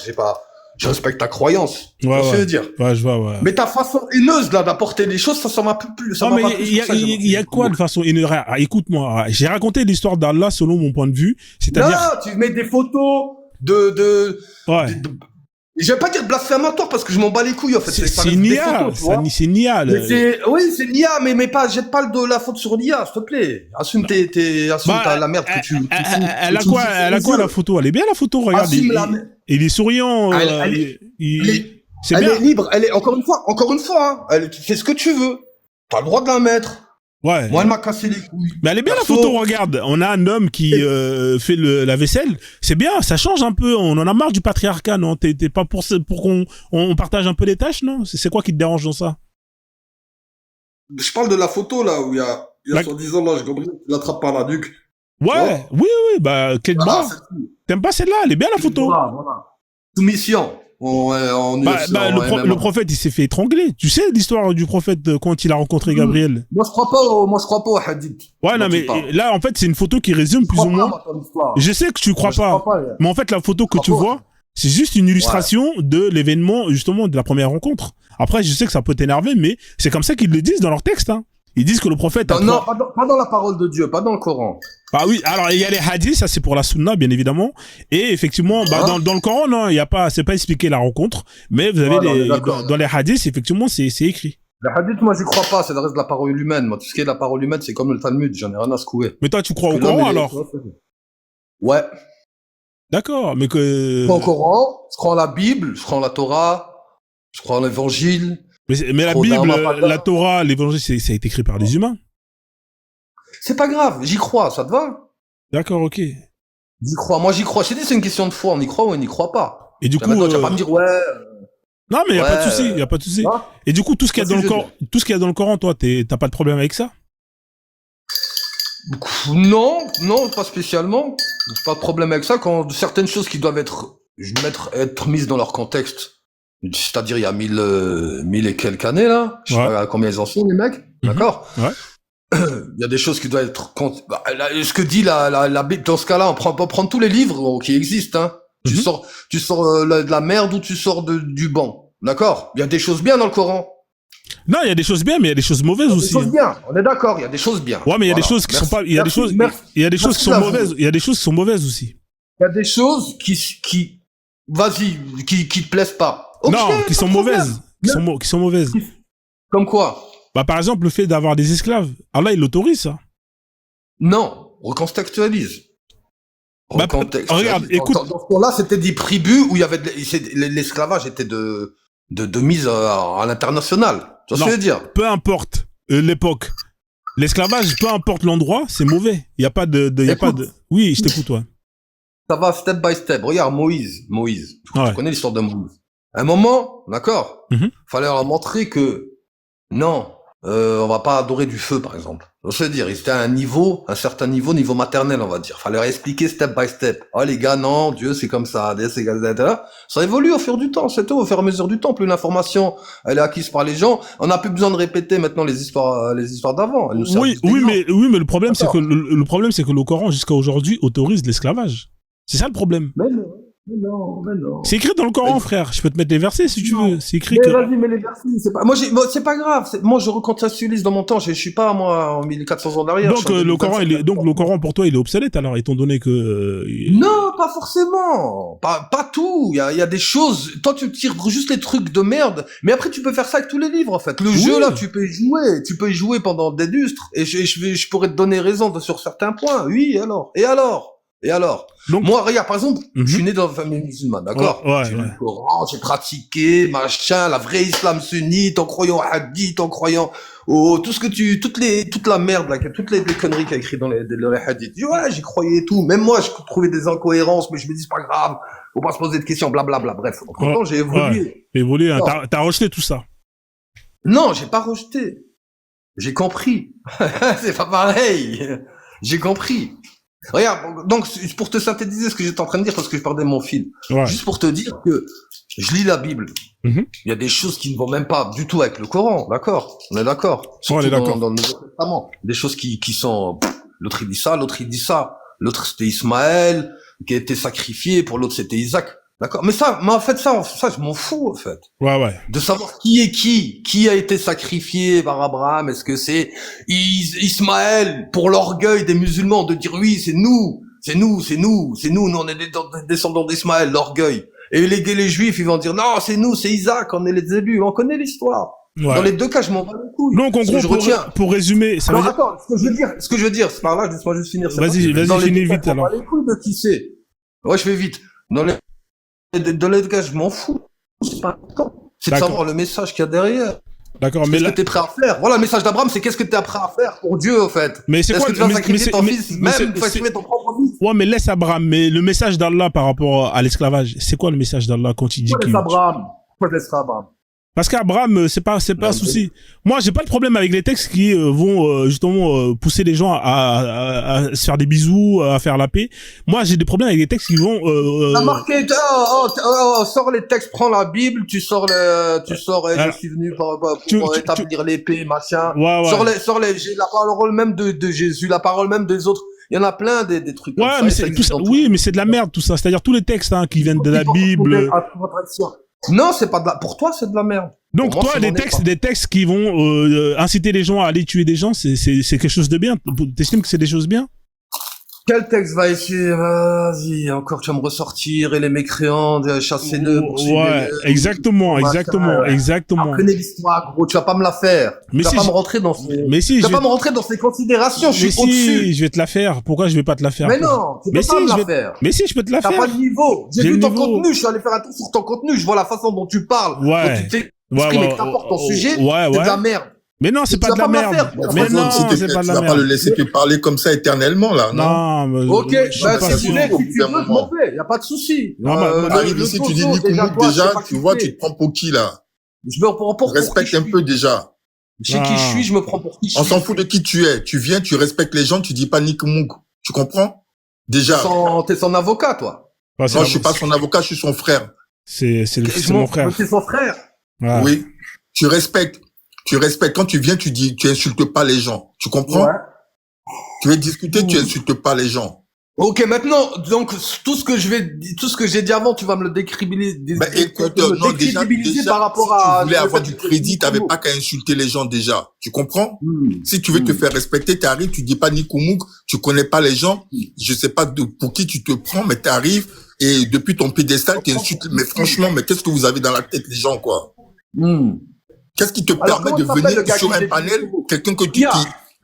Je respecte ta croyance. Tu vois ce que je veux dire. Ouais, je vois, ouais. Mais ta façon haineuse, là, d'apporter les choses, ça m'a plus, ça Non, m'a mais pas plus. il y a quoi de façon énervée? Ah, écoute-moi, j'ai raconté l'histoire d'Allah selon mon point de vue. C'est-à-dire. Là, tu mets des photos Ouais. je vais pas dire blasphématoire parce que je m'en bats les couilles, en fait. Ça C'est reste des Nia. photos, tu vois. C'est Nia. Oui, c'est l'IA, mais pas, jette pas la faute sur l'IA, s'il te plaît. Assume assume la merde que tu Elle a quoi, la photo? Elle est bien, la photo, regarde. Il est souriant, c'est elle bien. est libre, encore une fois, hein, tu fais ce que tu veux. T'as le droit de la mettre. Ouais. Moi, elle m'a cassé les couilles. Mais elle est bien, Perso. la photo, regarde. On a un homme qui fait la vaisselle. C'est bien, ça change un peu. On en a marre du patriarcat, non? T'es pas pour qu'on partage un peu les tâches, non? C'est quoi qui te dérange dans ça? Je parle de la photo, là, où il y a soi-disant l'ange Gabriel qui l'attrape par la nuque. Ouais, oui, bah, quel Voilà, bas. c'est tout. T'aimes pas celle-là? Elle est bien, la photo. Voilà. Soumission. Le prophète, il s'est fait étrangler. Tu sais l'histoire du prophète quand il a rencontré Gabriel? Moi, je crois pas au hadith. Ouais, non, mais là, en fait, c'est une photo qui résume plus ou moins. Je sais que tu crois pas. Mais en fait, la photo que tu vois, c'est juste une illustration de l'événement, justement, de la première rencontre. Après, je sais que ça peut t'énerver, mais c'est comme ça qu'ils le disent dans leur texte, hein. Ils disent que le prophète a Non, pas dans la parole de Dieu, pas dans le Coran. Bah oui, alors il y a les hadiths, ça c'est pour la sunna bien évidemment, et effectivement, dans le Coran non, il y a pas, c'est pas expliqué la rencontre, mais vous avez dans les hadiths effectivement c'est écrit. Les hadiths, moi j'y crois pas, c'est le reste de la parole humaine. Moi tout ce qui est de la parole humaine, c'est comme le Talmud, j'en ai rien à secouer. Mais toi tu crois au Coran alors? Ouais. D'accord, mais que. Je crois au Coran, je crois en la Bible, je crois en la Torah, je crois en l'Évangile. Mais la Bible, la Torah, l'Évangile, ça a été écrit par des humains. C'est pas grave, j'y crois, ça te va? D'accord, ok. J'y crois. Moi, j'y crois. Je t'ai dit, c'est une question de foi. On y croit ou on n'y croit pas. Et du coup, Maintenant, tu vas pas me dire, ouais. non, mais il y a Ouais, pas de souci, il y a pas de souci. hein. Et du coup, tout ce qu'il y a Qu'est-ce dans que le je veux Coran, tout ce qu'il y a dans le Coran, toi, t'as pas de problème avec ça? Non, non, pas spécialement. J'ai pas de problème avec ça quand certaines choses qui doivent être mises dans leur contexte. C'est-à-dire, il y a 1000 et quelques années, là. Je sais Ouais. pas combien ils en sont, les mecs. D'accord? Ouais. Il y a des choses qui doivent être, ce que dit la Bible, dans ce cas-là, on peut prendre tous les livres qui existent, hein. Tu Mhm. sors de la merde ou tu sors du banc. D'accord? Il y a des choses bien dans le Coran. Non, il y a des choses bien, mais il y a des choses mauvaises Il y a des aussi. choses Hein. bien. On est d'accord, il y a des choses bien. Ouais, mais il y a des Voilà. choses qui sont Merci. pas, il y a des Merci, choses, merci. il y a des choses qui sont Merci, mauvaises, il y a des choses qui sont mauvaises aussi. Il y a des choses vas-y, qui te plaisent pas. Ok, Non, qui pas sont de problème. mauvaises. Qui sont mauvaises. Comme quoi? Bah, par exemple, le fait d'avoir des esclaves. Allah, il l'autorise, ça. Non, recontextualise. Bah, regarde, écoute. Dans ce temps-là, c'était des tribus où il y avait l'esclavage était de mise à l'international. Tu vois ce Non. que je veux dire? Peu importe l'époque. L'esclavage, peu importe l'endroit, c'est mauvais. Il y a pas il y a pas Écoute. de. Oui, je t'écoute, toi. Ça va step by step. Regarde Moïse. Ouais. Tu connais l'histoire de Moïse. À un moment, d'accord, Mhm. fallait leur montrer que non, on va pas adorer du feu, par exemple. Je veux dire, ils étaient à un certain niveau maternel, on va dire. Fallait leur expliquer step by step. Oh les gars, non, Dieu c'est comme ça, c'est comme ça. Ça évolue au fur du temps, c'est tout, au fur et à mesure du temps. Plus l'information elle est acquise par les gens, on n'a plus besoin de répéter maintenant les histoires d'avant. Elles nous servent Oui, juste d'exemple. mais le problème, c'est D'accord. que le problème, c'est que le Coran, jusqu'à aujourd'hui, autorise l'esclavage. C'est ça le problème. Mais non. C'est écrit dans le Coran, Mais- frère. Je peux te mettre les versets si tu Non. veux. C'est écrit Mais que. vas-y, mais les versets, c'est pas, c'est pas grave. Moi, je recontextualise dans mon temps. Je suis pas, moi, en 1400 ans derrière. Donc, le Coran, donc, le Coran, pour toi, il est obsolète, alors, étant donné que. Non, pas forcément. Pas tout. Il y a des choses. Toi, tu tires juste les trucs de merde. Mais après, tu peux faire ça avec tous les livres, en fait. Le Oui. jeu, là, tu peux y jouer. Tu peux y jouer pendant des lustres. Et je pourrais te donner raison sur certains points. Oui, et alors? Donc, Moi, regarde, par exemple, Mhm. je suis né dans une famille musulmane, d'accord? Ouais, J'ai lu ouais. le Coran, j'ai pratiqué, machin, la vraie islam sunnite, en croyant au hadith, en croyant au, tout ce que toute la merde, là, toutes les conneries qu'il y a écrit dans les hadiths. Ouais, j'y croyais et tout. Même moi, je trouvais des incohérences, mais je me dis, c'est pas grave, faut pas se poser de questions, blablabla. Bref, entre temps, j'ai évolué. Évolué, hein. Non. T'as rejeté tout ça. Non, j'ai pas rejeté. J'ai compris. C'est pas pareil. J'ai compris. Regarde, donc, pour te synthétiser ce que j'étais en train de dire, parce que je perdais mon fil. Ouais. Juste pour te dire que je lis la Bible. Mhm. Il y a des choses qui ne vont même pas du tout avec le Coran, d'accord? On est d'accord. Surtout est d'accord. dans le Nouveau Testament. Des choses qui sont, l'autre il dit ça, l'autre il dit ça. L'autre c'était Ismaël, qui a été sacrifié, pour l'autre c'était Isaac. D'accord? Mais en fait, ça, je m'en fous, en fait. Ouais. De savoir qui a été sacrifié par Abraham. Est-ce que c'est Ismaël pour l'orgueil des musulmans de dire oui, c'est nous, nous on est des descendants d'Ismaël, l'orgueil. Et les juifs, ils vont dire non, c'est nous, c'est Isaac, on est les élus, on connaît l'histoire. Ouais. Dans les deux cas, je m'en bats les couilles. Donc, en Ce que je gros, retiens. pour résumer, ça Non, veut dire. attends, ce que je veux dire, c'est par là, laisse-moi juste finir. Vas-y, Dans les finis deux cas, vite, je m'en alors. bats les couilles de qui c'est. Ouais, je vais vite. Dans les deux cas, je m'en fous. C'est pas important. C'est de D'accord. savoir le message qu'il y a derrière. D'accord, mais Qu'est-ce là. que t'es prêt à faire? Voilà, le message d'Abraham, c'est qu'est-ce que t'es prêt à faire pour Dieu, au fait? Mais c'est Est-ce quoi que tu vas mais sacrifier c'est- ton mais- fils, mais même c'est- sacrifier ton propre fils? Ouais, mais laisse Abraham. Mais le message d'Allah par rapport à l'esclavage, c'est quoi le message d'Allah quand il dit Pourquoi qu'il. laisse Abraham? Pourquoi je laisserai Abraham? Parce qu'Abraham, c'est pas un souci. Moi, j'ai pas de problème avec les textes qui vont justement pousser les gens à se faire des bisous, à faire la paix. Moi, j'ai des problèmes avec les textes qui vont. T'as marqué, sors les textes, prends la Bible, tu sors, je suis venu pour établir l'épée, machin. Ouais. Sors les, j'ai la parole même de Jésus, la parole même des autres. Il y en a plein des trucs comme Ouais, ça. mais et ça c'est tout existe ça. dans Oui, mais c'est de la merde tout ça. C'est-à-dire tous les textes qui viennent de la Bible. Non, c'est pas de la, pour toi, c'est de la merde. Donc Pour moi, toi, ça n'en est pas. des textes qui vont inciter les gens à aller tuer des gens, c'est quelque chose de bien. T'estimes que c'est des choses bien? Quel texte va essayer? Vas-y, encore tu vas me ressortir, et les mécréants, chassez-le, Ouais, exactement. Apprenez l'histoire, gros, tu vas pas me la faire. Mais tu vas si pas je- me rentrer dans ces, Mais si, tu je vas pas vais... me rentrer dans ces considérations, je mais suis au-dessus. si, je vais te la faire. Pourquoi je vais pas te la faire? Mais non, tu peux Mais pas si, me je la vais- faire. Mais si, je peux te la T'as faire. pas de niveau. J'ai J'ai vu le ton niveau. contenu, je suis allé faire un tour sur ton contenu, je vois la façon dont tu parles, Ouais. dont tu t'exprimes et que t'apportes ton sujet, Ouais. c'est de la merde. Mais non, c'est Tu pas vas de la pas me la merde. faire. Mais Frozen, non, s'il te c'est plaît, pas de tu la vas pas le merde. laisser te parler comme ça éternellement, là, non? Non, mais Ok, je suis bah, pas si tu sûr. veux, au si bout tu d'un veux, je moment. m'en vais, y a pas de souci. Non, bah, T'arrives ici, tu dis Nikomouk, déjà, tu vois, tu te prends pour qui, là? Je me prends pour Respecte qui un je peu suis. déjà. Je sais qui je suis, je me prends pour qui je On suis. s'en fout de qui tu es. Tu viens, tu respectes les gens, tu dis pas Nikomouk. Tu comprends? Déjà. T'es son avocat, toi. Ouais, c'est Non, la- je suis pas son avocat, je suis son frère. c'est mon frère. C'est son frère. Ouais. Oui. Tu respectes. Tu respectes. Quand tu viens, tu dis, tu insultes pas les gens. Tu comprends? Ouais. Tu veux discuter, tu insultes pas les gens. Ok, maintenant, donc, tout ce que j'ai dit avant, tu vas me le décrédibiliser, Ben, écoute, tu vas me non, déjà, par rapport si à... tu voulais le avoir fait du que- crédit, t'avais pas qu'à insulter les gens déjà. Tu comprends? Hmm. Si tu veux te faire respecter, t'arrives, tu dis pas Nikomouk, tu connais pas les gens, je sais pas pour qui tu te prends, mais t'arrives, et depuis ton pédestal, t'insultes, mais franchement, mais qu'est-ce que vous avez dans la tête, les gens, quoi? Hmm. Qu'est-ce qui te Alors, permet comment de s'appelle venir le gars sur qui un fait panel, du Nikomouk? quelqu'un que Ria.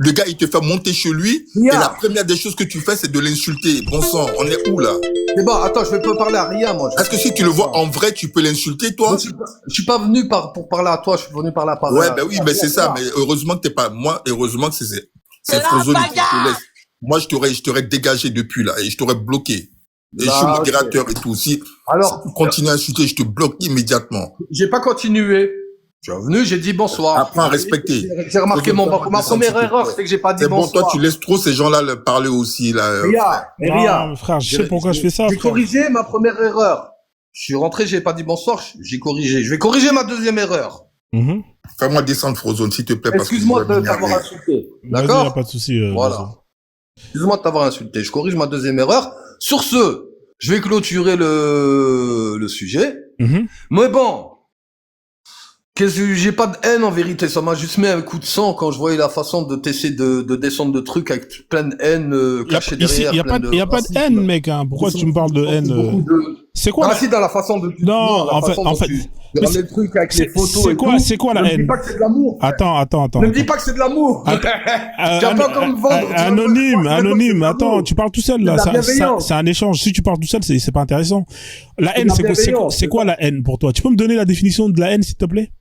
le gars, il te fait monter chez lui, Ria. et la première des choses que tu fais, c'est de l'insulter. Bon sang, on est où, là? C'est bon, attends, je vais pas parler à Ria, moi. Est-ce que si tu le vois en vrai, tu peux l'insulter, toi? Je suis pas venu pour parler à toi, je suis venu parler à Ouais, ben oui, mais c'est ça, mais heureusement que t'es pas, moi, heureusement que c'est Frozone qui te laisse. Moi, je t'aurais dégagé depuis, là, et je t'aurais bloqué. Et je suis Bah, modérateur et tout. Si Alors, tu continues à insulter, je te bloque immédiatement. j'ai pas continué. Je suis venu, j'ai dit bonsoir. Apprends à respecter. J'ai remarqué ma Descends, première s'il te erreur, plaît. c'est que j'ai pas dit C'est bon, bonsoir. toi, tu laisses trop ces gens-là parler aussi, là. Ria, et Ria. Non, frère, je sais pourquoi je fais ça, J'ai frère. corrigé ma première erreur. Je suis rentré, j'ai pas dit bonsoir, j'ai corrigé. Je vais corriger ma deuxième erreur. Mhm. Fais-moi descendre Frozone, s'il te plaît, parce que Excuse-moi je vais de t'avoir m'énerver. insulté. Vas-y, y a D'accord? pas de souci. Voilà. Excuse-moi de t'avoir insulté. Je corrige ma deuxième erreur. Sur ce, je vais clôturer le sujet. Mhm. Mais bon. Qu'est-ce que j'ai pas de haine en vérité, ça m'a juste mis un coup de sang quand je voyais la façon de t'essayer de descendre de trucs avec plein de haine cachée derrière. Y a pas de haine, mec, hein. Pourquoi tu me parles de haine? C'est quoi Ah la... si, dans la façon de... Non, la en fait, façon dont tu mais ramènes le truc avec les photos et tout. c'est quoi la Ne me dis haine? pas que c'est de l'amour. Attends. Ne me dis pas que c'est de l'amour. Tu vas pas encore me vendre. Anonyme, attends, tu parles tout seul, là. C'est de la bienveillance. C'est un échange. Si tu parles tout seul, c'est pas intéressant. La haine, de la bienveillance, c'est quoi la haine pour toi? Tu peux me donner la définition de la haine, s'il te plaît?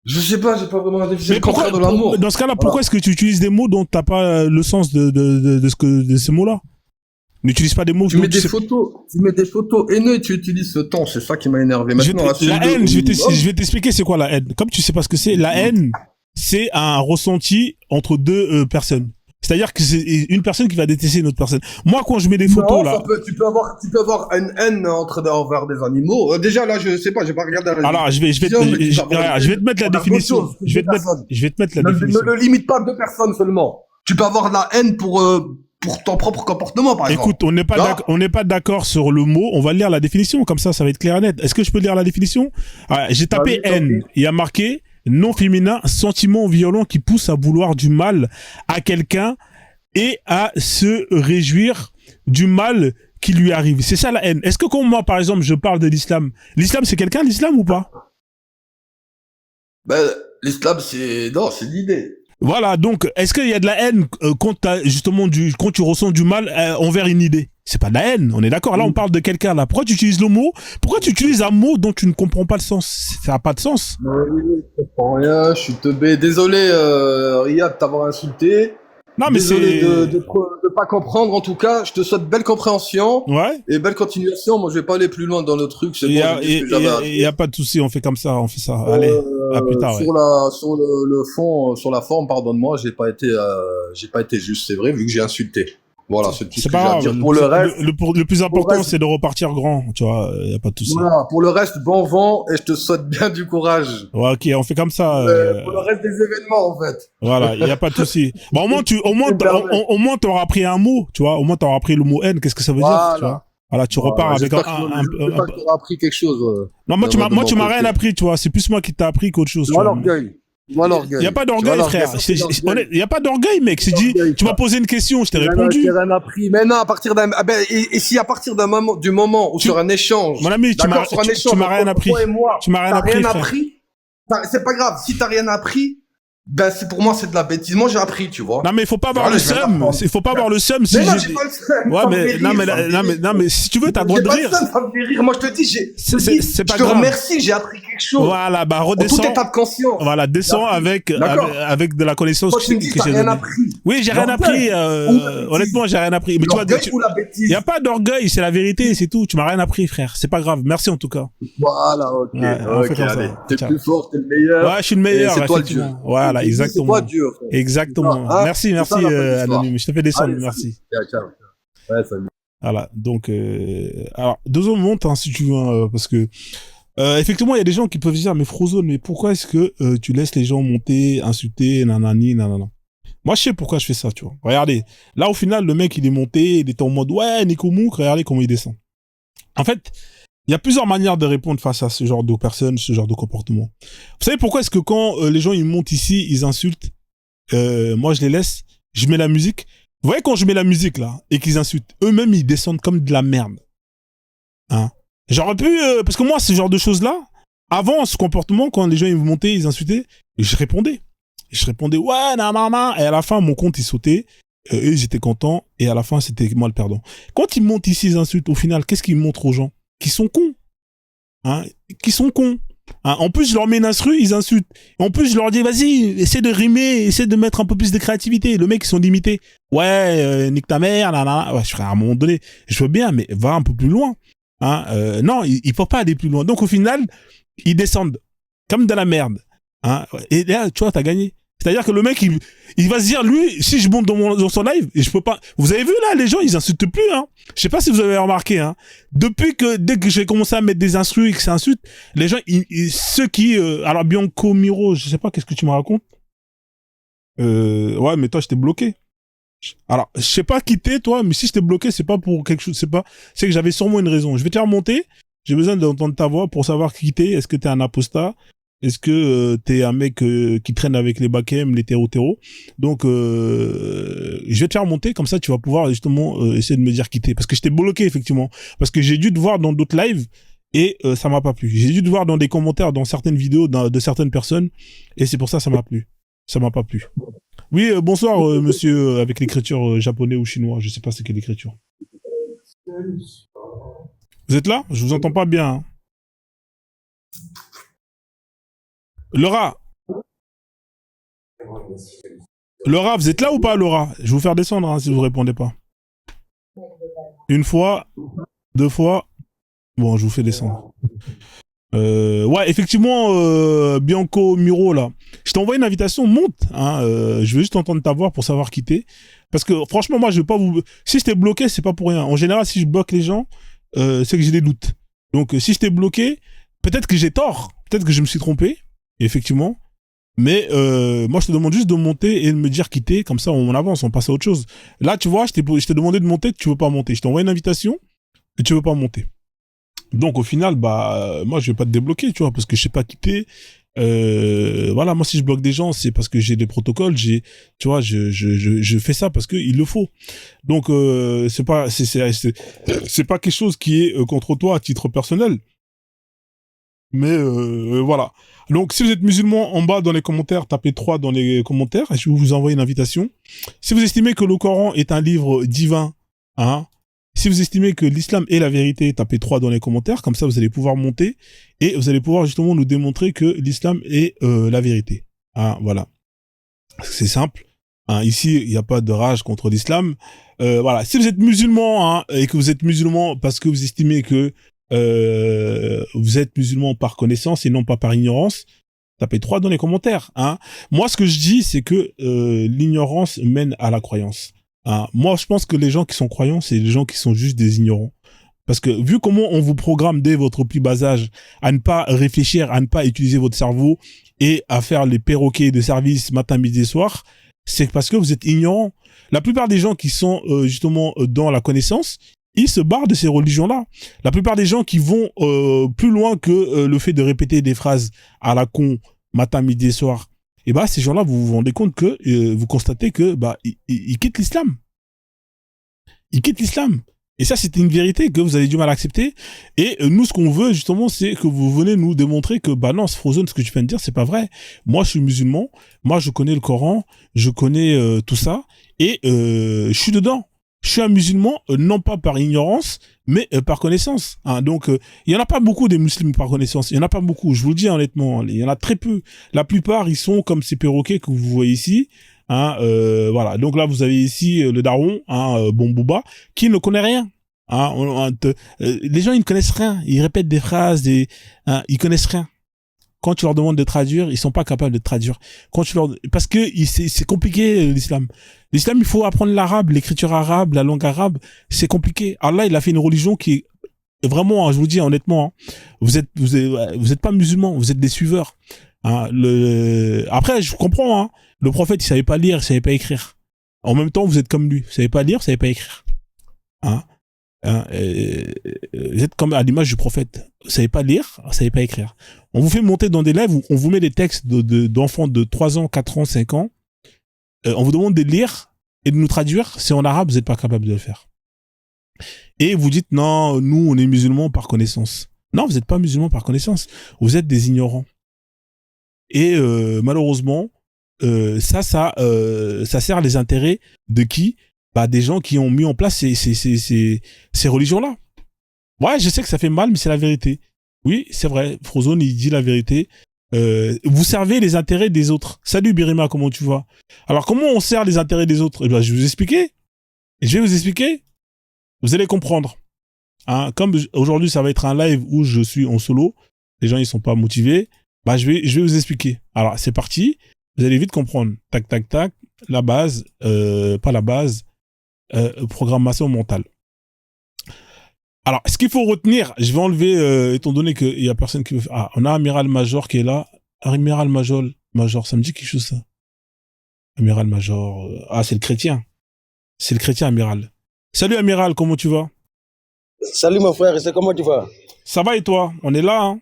Je sais pas, j'ai pas vraiment la définition Mais le contraire de l'amour. dans ce cas-là, pourquoi est-ce que tu utilises des mots dont t'as pas le sens de ces mots-là? N'utilise pas des mots. Tu mets des photos haineuses, tu utilises ce ton, c'est ça qui m'a énervé. Maintenant, La haine, je vais t'expliquer c'est quoi la haine. Comme tu sais pas ce que c'est, la haine, c'est un ressenti entre deux personnes. C'est-à-dire que c'est une personne qui va détester une autre personne. Moi, quand je mets des photos, là. Tu peux avoir une haine envers des animaux. Déjà, là, je sais pas, j'ai pas regardé la Alors, je vais te mettre la définition. Je vais te mettre la définition. Ne le limite pas à deux personnes seulement. Tu peux avoir de la haine pour ton propre comportement, par exemple. Écoute, on n'est pas d'accord sur le mot. On va lire la définition. Comme ça va être clair et net. Est-ce que je peux lire la définition? J'ai tapé haine. Il y a marqué non féminin, sentiment violent qui pousse à vouloir du mal à quelqu'un et à se réjouir du mal qui lui arrive. C'est ça la haine. Est-ce que quand moi, par exemple, je parle de l'islam, l'islam c'est quelqu'un, l'islam ou pas? Ben, l'islam, c'est l'idée. Voilà, donc est-ce qu'il y a de la haine quand tu ressens du mal envers une idée? C'est pas de la haine, on est d'accord. Là, on parle de quelqu'un là. Pourquoi tu utilises le mot? Pourquoi tu utilises un mot dont tu ne comprends pas le sens? Ça n'a pas de sens. Je comprends rien, je suis teubé. Désolé, Riyad, de t'avoir insulté. Non, mais désolé c'est... de pas comprendre. En tout cas, je te souhaite belle compréhension. Ouais. Et belle continuation. Moi, je vais pas aller plus loin dans le truc. C'est Il bon, j'ai dit ce que j'avais à dire. y a pas de souci, on fait comme ça, on fait ça. Allez, à plus tard. Sur le fond, sur la forme, pardonne-moi, j'ai pas été juste, c'est vrai, vu que j'ai insulté. Voilà, c'est tout ce C'est que pas j'ai à grave. dire. Pour le reste, Le plus important, reste- c'est de repartir grand, tu vois, y a pas de souci. voilà, pour le reste, bon vent, et je te souhaite bien du courage. Ouais, ok, on fait comme ça. Pour le reste des événements, en fait. Voilà, y a pas de souci. Bon, au moins, t'auras appris un mot, tu vois. Au moins, t'auras appris le mot haine. Qu'est-ce que ça veut dire, tu vois. Voilà, tu repars avec j'espère que tu auras appris quelque chose. Non, moi, tu m'as rien appris, tu vois. C'est plus moi qui t'ai appris qu'autre chose. Moi, l'orgueil. Il y a pas d'orgueil, frère. Il y a pas d'orgueil, mec. C'est dit, tu m'as posé une question, je t'ai répondu. J'ai rien appris. Mais non, à partir d'un, et si à partir du moment où sur un échange. Mon ami, tu m'as rien appris. Toi et moi, tu m'as rien appris. C'est pas grave. Si t'as rien appris, ben, pour moi, c'est de la bêtise. Moi, j'ai appris, tu vois. Non, mais il faut pas avoir le seum. Il faut pas avoir le seum si mais non, j'ai pas le seum. Ouais, mais, non, mais si tu veux, t'as le droit de rire. Ça me fait rire. Moi, je te dis, c'est pas grave. Je te remercie, j'ai appris quelque quelque chose. Voilà, bah En tout redescends. état de conscience. Voilà, descends avec, D'accord. avec de la connaissance Toi, tu me dis, que t'as j'ai rien donnée. appris. Oui, j'ai rien L'orgueil appris. ou la bêtise. Honnêtement, j'ai rien appris. Mais tu vois, L'orgueil ou la il bêtise? y a pas d'orgueil, c'est la vérité, c'est tout. Tu m'as rien appris, frère. C'est pas grave. Merci en tout cas. Voilà, ok. Ouais, on fait Ok, comme ça. allez. T'es Ciao. plus fort, t'es le meilleur. Ouais, je suis le Et meilleur. c'est toi le dieu. Effectivement. Voilà, C'est exactement. toi Dieu, frère. Exactement. Hein? Merci, C'est merci, ça, la bonne histoire. Anonyme. Je te fais descendre, Allez, merci. Ciao, ciao. Ouais, salut. Voilà, donc alors deux hommes montent hein, si tu veux parce que effectivement il y a des gens qui peuvent dire mais Frozone mais pourquoi est-ce que tu laisses les gens monter insulter nanani nanana. Moi je sais pourquoi je fais ça tu vois. Regardez, là au final le mec il est monté, il est en mode ouais Nico Mouk, regardez comment il descend. En fait il y a plusieurs manières de répondre face à ce genre de personnes, ce genre de comportement. Vous savez pourquoi est-ce que quand les gens ils montent ici ils insultent, moi je les laisse, je mets la musique. Vous voyez quand je mets la musique là et qu'ils insultent, eux-mêmes ils descendent comme de la merde. Hein? J'aurais pu parce que moi ce genre de choses là, avant ce comportement quand les gens ils montaient, ils insultaient, je répondais. Je répondais ouais nan et à la fin mon compte il sautait et j'étais content et à la fin c'était moi le perdant. Quand ils montent ici ils insultent au final, qu'est-ce qu'ils montrent aux gens? Qui sont cons. Hein? Qui sont cons. Hein, en plus, je leur mets une instru, ils insultent. En plus, je leur dis, vas-y, essaie de rimer, essaie de mettre un peu plus de créativité. Le mec, ils sont limités. Ouais, nique ta mère, nanana. Ouais, je ferai à un moment donné, je veux bien, mais va un peu plus loin. Hein, non, il faut pas aller plus loin. Donc, au final, ils descendent comme de la merde. Hein, et là, tu vois, t'as gagné. C'est-à-dire que le mec, il va se dire, lui, si je monte dans son live, et je peux pas. Vous avez vu là, les gens, ils insultent plus. Hein. Je sais pas si vous avez remarqué. Hein. Depuis que dès que j'ai commencé à mettre des instrus et que ça insulte, les gens, ceux qui, alors Bianco Miro, je sais pas, qu'est-ce que tu me racontes. Ouais, mais toi, je t'ai bloqué. Alors, je sais pas quitter toi, mais si je t'ai bloqué, c'est pas pour quelque chose, c'est que j'avais sûrement une raison. Je vais te remonter. J'ai besoin d'entendre ta voix pour savoir quitter. Est-ce que t'es un apostat? Est-ce que t'es un mec qui traîne avec les bakem, les terreaux? Donc, je vais te faire monter, comme ça tu vas pouvoir justement essayer de me dire quitter. Parce que je t'ai bloqué, effectivement. Parce que j'ai dû te voir dans d'autres lives et ça m'a pas plu. J'ai dû te voir dans des commentaires, dans certaines vidéos de certaines personnes et c'est pour ça ça m'a plu. Ça m'a pas plu. Oui, bonsoir monsieur, avec l'écriture japonais ou chinois. Je sais pas c'est quelle écriture. Vous êtes là? Je vous entends pas bien. Hein. Laura, vous êtes là ou pas, Laura? Je vais vous faire descendre hein, si vous répondez pas. Une fois, deux fois. Bon, je vous fais descendre. Ouais, effectivement, Bianco Muro, là. Je t'envoie une invitation, monte. Hein, je veux juste entendre ta voix pour savoir quitter. Parce que franchement, moi, je veux pas vous... Si je t'ai bloqué, c'est pas pour rien. En général, si je bloque les gens, c'est que j'ai des doutes. Donc, si je t'ai bloqué, peut-être que j'ai tort. Peut-être que je me suis trompé. Effectivement. Mais moi, je te demande juste de monter et de me dire quitter. Comme ça, on avance, on passe à autre chose. Là, tu vois, je t'ai demandé de monter, tu veux pas monter. Je t'envoie une invitation et tu veux pas monter. Donc, au final, bah, moi, je vais pas te débloquer, tu vois, parce que je sais pas quitter. Voilà, moi, si je bloque des gens, c'est parce que j'ai des protocoles. Tu vois, je fais ça parce que il le faut. Donc, c'est pas quelque chose qui est contre toi à titre personnel. Mais voilà. Donc, si vous êtes musulman, en bas dans les commentaires, tapez 3 dans les commentaires et je vais vous envoyer une invitation. Si vous estimez que le Coran est un livre divin, hein, si vous estimez que l'islam est la vérité, tapez 3 dans les commentaires. Comme ça, vous allez pouvoir monter et vous allez pouvoir justement nous démontrer que l'islam est la vérité. Hein, voilà. C'est simple. Hein, ici, il n'y a pas de rage contre l'islam. Voilà. Si vous êtes musulman hein, et que vous êtes musulman parce que vous estimez que vous êtes musulman par connaissance et non pas par ignorance, tapez 3 dans les commentaires. Hein. Moi, ce que je dis, c'est que l'ignorance mène à la croyance. Hein. Moi, je pense que les gens qui sont croyants, c'est les gens qui sont juste des ignorants. Parce que vu comment on vous programme dès votre plus bas âge à ne pas réfléchir, à ne pas utiliser votre cerveau et à faire les perroquets de service matin, midi et soir, c'est parce que vous êtes ignorant. La plupart des gens qui sont justement dans la connaissance, ils se barrent de ces religions-là. La plupart des gens qui vont plus loin que le fait de répéter des phrases à la con, matin, midi et soir, et bah ces gens-là, vous vous rendez compte que, vous constatez que bah ils quittent l'islam. Ils quittent l'islam. Et ça, c'est une vérité que vous avez du mal à accepter. Et nous, ce qu'on veut, justement, c'est que vous venez nous démontrer que, bah non, Frozone, ce que tu viens de dire, c'est pas vrai. Moi, je suis musulman. Moi, je connais le Coran. Je connais tout ça. Et je suis dedans. Je suis un musulman, non pas par ignorance, mais par connaissance. Hein. Donc, il y en a pas beaucoup des musulmans par connaissance. Il y en a pas beaucoup. Je vous le dis honnêtement. Il y en a très peu. La plupart, ils sont comme ces perroquets que vous voyez ici. Hein, voilà. Donc là, vous avez ici le daron, hein, Bon Booba, qui ne connaît rien. Hein, les gens, ils ne connaissent rien. Ils répètent des phrases, hein, ils connaissent rien. Quand tu leur demandes de traduire, ils sont pas capables de traduire. Parce que c'est compliqué, l'islam. L'islam, il faut apprendre l'arabe, l'écriture arabe, la langue arabe. C'est compliqué. Allah, il a fait une religion qui est vraiment, je vous dis honnêtement, hein, vous êtes pas musulmans, vous êtes des suiveurs. Hein, après, je comprends, hein, le prophète, il savait pas lire, il savait pas écrire. En même temps, vous êtes comme lui. Vous savez pas lire, vous savez pas écrire. Hein? Vous êtes comme à l'image du prophète. Vous savez pas lire, vous savez pas écrire. On vous fait monter dans des lives où on vous met des textes d'enfants de 3 ans, 4 ans, 5 ans. On vous demande de lire et de nous traduire. C'est en arabe, vous n'êtes pas capable de le faire. Et vous dites, non, nous, on est musulmans par connaissance. Non, vous n'êtes pas musulmans par connaissance. Vous êtes des ignorants. Et malheureusement, ça sert les intérêts de qui? Bah, des gens qui ont mis en place ces religions-là. Ouais, je sais que ça fait mal, mais c'est la vérité. Oui, c'est vrai. Frozone, il dit la vérité. Vous servez les intérêts des autres. Salut Birima, comment tu vas? Alors, comment on sert les intérêts des autres? Eh ben, je vais vous expliquer. Je vais vous expliquer. Vous allez comprendre. Hein, comme aujourd'hui, ça va être un live où je suis en solo. Les gens, ils sont pas motivés. Bah, je vais vous expliquer. Alors, c'est parti. Vous allez vite comprendre. Tac, tac, tac. La base, pas la base. Programmation mentale. Alors, ce qu'il faut retenir, je vais enlever, étant donné qu'il y a personne qui veut faire. Ah, on a Amiral Major qui est là. Amiral Major, ça me dit quelque chose, ça. Amiral Major. Ah, c'est le chrétien. C'est le chrétien, Amiral. Salut, Amiral, comment tu vas? Salut, mon frère, c'est comment tu vas? Ça va et toi? On est là, hein?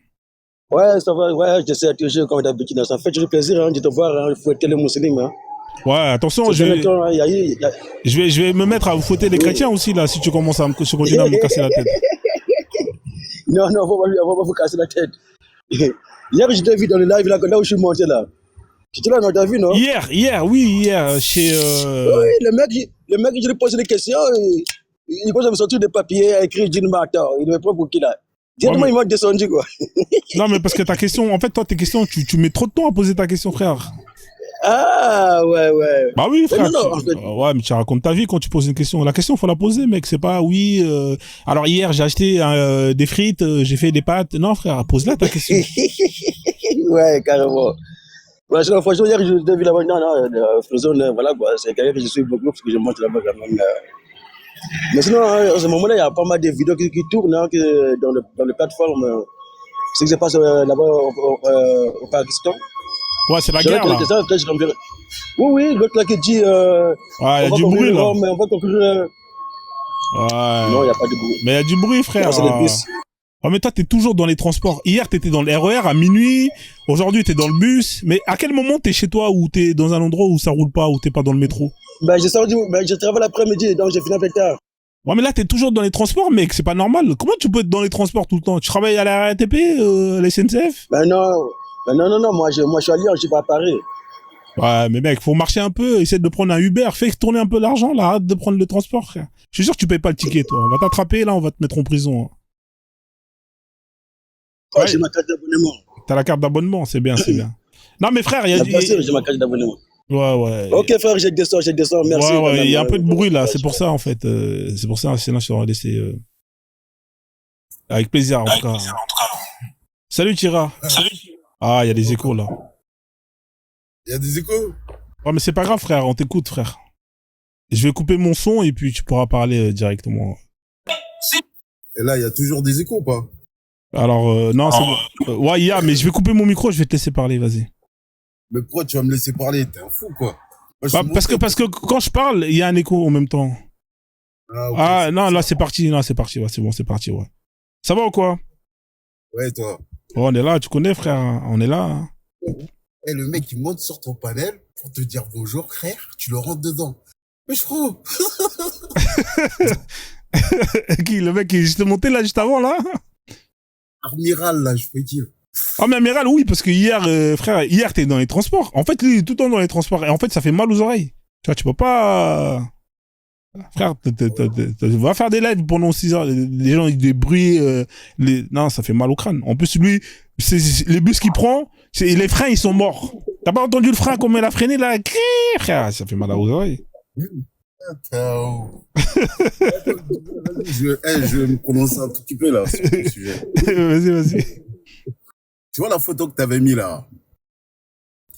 Ouais, ça va, ouais, j'essaie toujours comme d'habitude. Ça fait toujours plaisir hein, de te voir, hein, fouetter les musulmans. Hein. Ouais, attention, je vais me mettre à vous fouetter les chrétiens aussi, là, si tu commences à continuer à me casser la tête. Non, on va pas vous casser la tête. Hier, je t'ai vu dans le live, là où je suis monté, là. Tu te l'as, non, t'as vu, non? Hier, chez... Oui, le mec, je lui pose des questions, il pose me sortir des papiers, écrit d'une matin, il me prend pour qui, là? Directement, il m'a descendu, quoi. Non, mais parce que ta question, en fait, toi, tes questions, tu mets trop de temps à poser ta question, frère. Ah, ouais. Bah oui, frère. Non, en fait... Ouais, mais tu racontes ta vie quand tu poses une question. La question, faut la poser, mec. C'est pas, oui, alors hier, j'ai acheté des frites, j'ai fait des pâtes. Non, frère, pose-la ta question. Ouais, carrément. Ouais, franchement, hier, je t'ai vu là-bas. Non, Frozone, voilà, quoi. C'est quelqu'un que je suis beaucoup parce que je monte là-bas quand même. Mais sinon, à ce moment-là, il y a pas mal de vidéos qui tournent hein, dans les plateformes. Ce qui se passe là-bas au Pakistan. Ouais, c'est la guerre, là. Oui, l'autre là qui dit... ouais, il y a du bruit, là. Mais on va conclure... Ouais. Non, il n'y a pas de bruit. Mais il y a du bruit, frère. Non, c'est le bus. Oh, mais toi, t'es toujours dans les transports. Hier, t'étais dans le RER à minuit. Aujourd'hui, t'es dans le bus. Mais à quel moment t'es chez toi ou t'es dans un endroit où ça roule pas, ou t'es pas dans le métro? Je travaille l'après-midi, donc j'ai fini plus tard. Ouais, mais là, t'es toujours dans les transports, mec. C'est pas normal. Comment tu peux être dans les transports tout le temps? Tu travailles à la RATP, à la SNCF? Non, moi je suis à Lyon, je suis pas à Paris. Ouais, mais mec, faut marcher un peu, essayer de prendre un Uber, fais tourner un peu l'argent, là, arrête de prendre le transport, frère. Je suis sûr que tu payes pas le ticket, toi. On va t'attraper, là, on va te mettre en prison. Ouais, j'ai ma carte d'abonnement. T'as la carte d'abonnement, c'est bien, c'est bien. Non, mais frère, j'ai ma carte d'abonnement. Ouais. Ok, frère, je descends, merci. Ouais, il y a un peu de bruit, là, c'est pour ça, en fait. C'est pour ça, sinon, je t'aurais laissé... Avec plaisir, en tout cas. Salut, Tira. Salut. Ah, il y a des échos, là. Il y a des échos? Ouais, mais c'est pas grave, frère, on t'écoute, frère. Je vais couper mon son et puis tu pourras parler directement. Et là, il y a toujours des échos ou pas? Alors, non, c'est bon. Ouais, il y a, mais je vais couper mon micro, je vais te laisser parler, vas-y. Mais pourquoi tu vas me laisser parler? T'es un fou, quoi. Moi, parce que quand je parle, il y a un écho en même temps. Ah, okay, non, là, c'est parti, ouais, c'est bon, c'est parti, ouais. Ça va ou quoi? Ouais, toi. Oh, on est là, tu connais, frère, on est là. Hein. Et le mec, il monte sur ton panel pour te dire bonjour, frère, tu le rentres dedans. Mais je crois. Qui, le mec qui est juste monté là, juste avant, là? Amiral, là, je peux dire. Ah, mais Amiral, oui, parce que hier, frère, hier, t'es dans les transports. En fait, lui, il est tout le temps dans les transports. Et en fait, ça fait mal aux oreilles. Tu vois, tu peux pas... Frère, va faire des lives pendant 6 heures. Les gens, ils des bruits. Non, ça fait mal au crâne. En plus, lui, les bus qu'il prend, les freins, ils sont morts. T'as pas entendu le frein, comment il a freiné là? Frère, ça fait mal aux oreilles. Je vais me prononcer un tout petit peu là sur le sujet. Vas-y. Tu vois la photo que t'avais mis là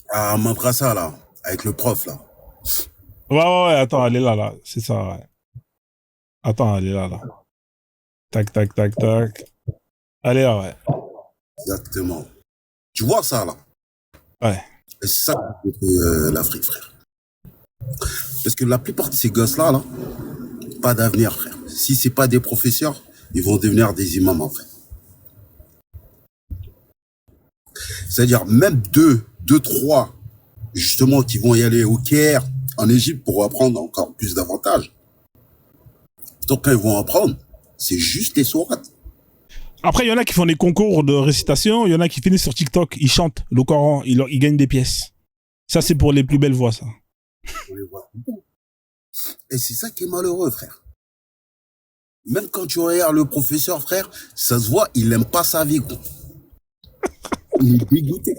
à Madrasa là, avec le prof là. Ouais, attends, elle est là. C'est ça, ouais. Attends, elle est là. Tac. Elle est là, ouais. Exactement. Tu vois ça là? Ouais. Et c'est ça qui fait l'Afrique, frère. Parce que la plupart de ces gosses-là, pas d'avenir, frère. Si c'est pas des professeurs, ils vont devenir des imams, en fait. C'est-à-dire, même deux, trois, justement, qui vont y aller au Caire, en Égypte, pour apprendre encore plus d'avantages. Donc, quand ils vont apprendre, c'est juste les sourates. Après, il y en a qui font des concours de récitation, il y en a qui finissent sur TikTok, ils chantent le Coran, ils gagnent des pièces. Ça, c'est pour les plus belles voix, ça. On les voit. Et c'est ça qui est malheureux, frère. Même quand tu regardes le professeur, frère, ça se voit, il aime pas sa vie, quoi. Il est dégoûté.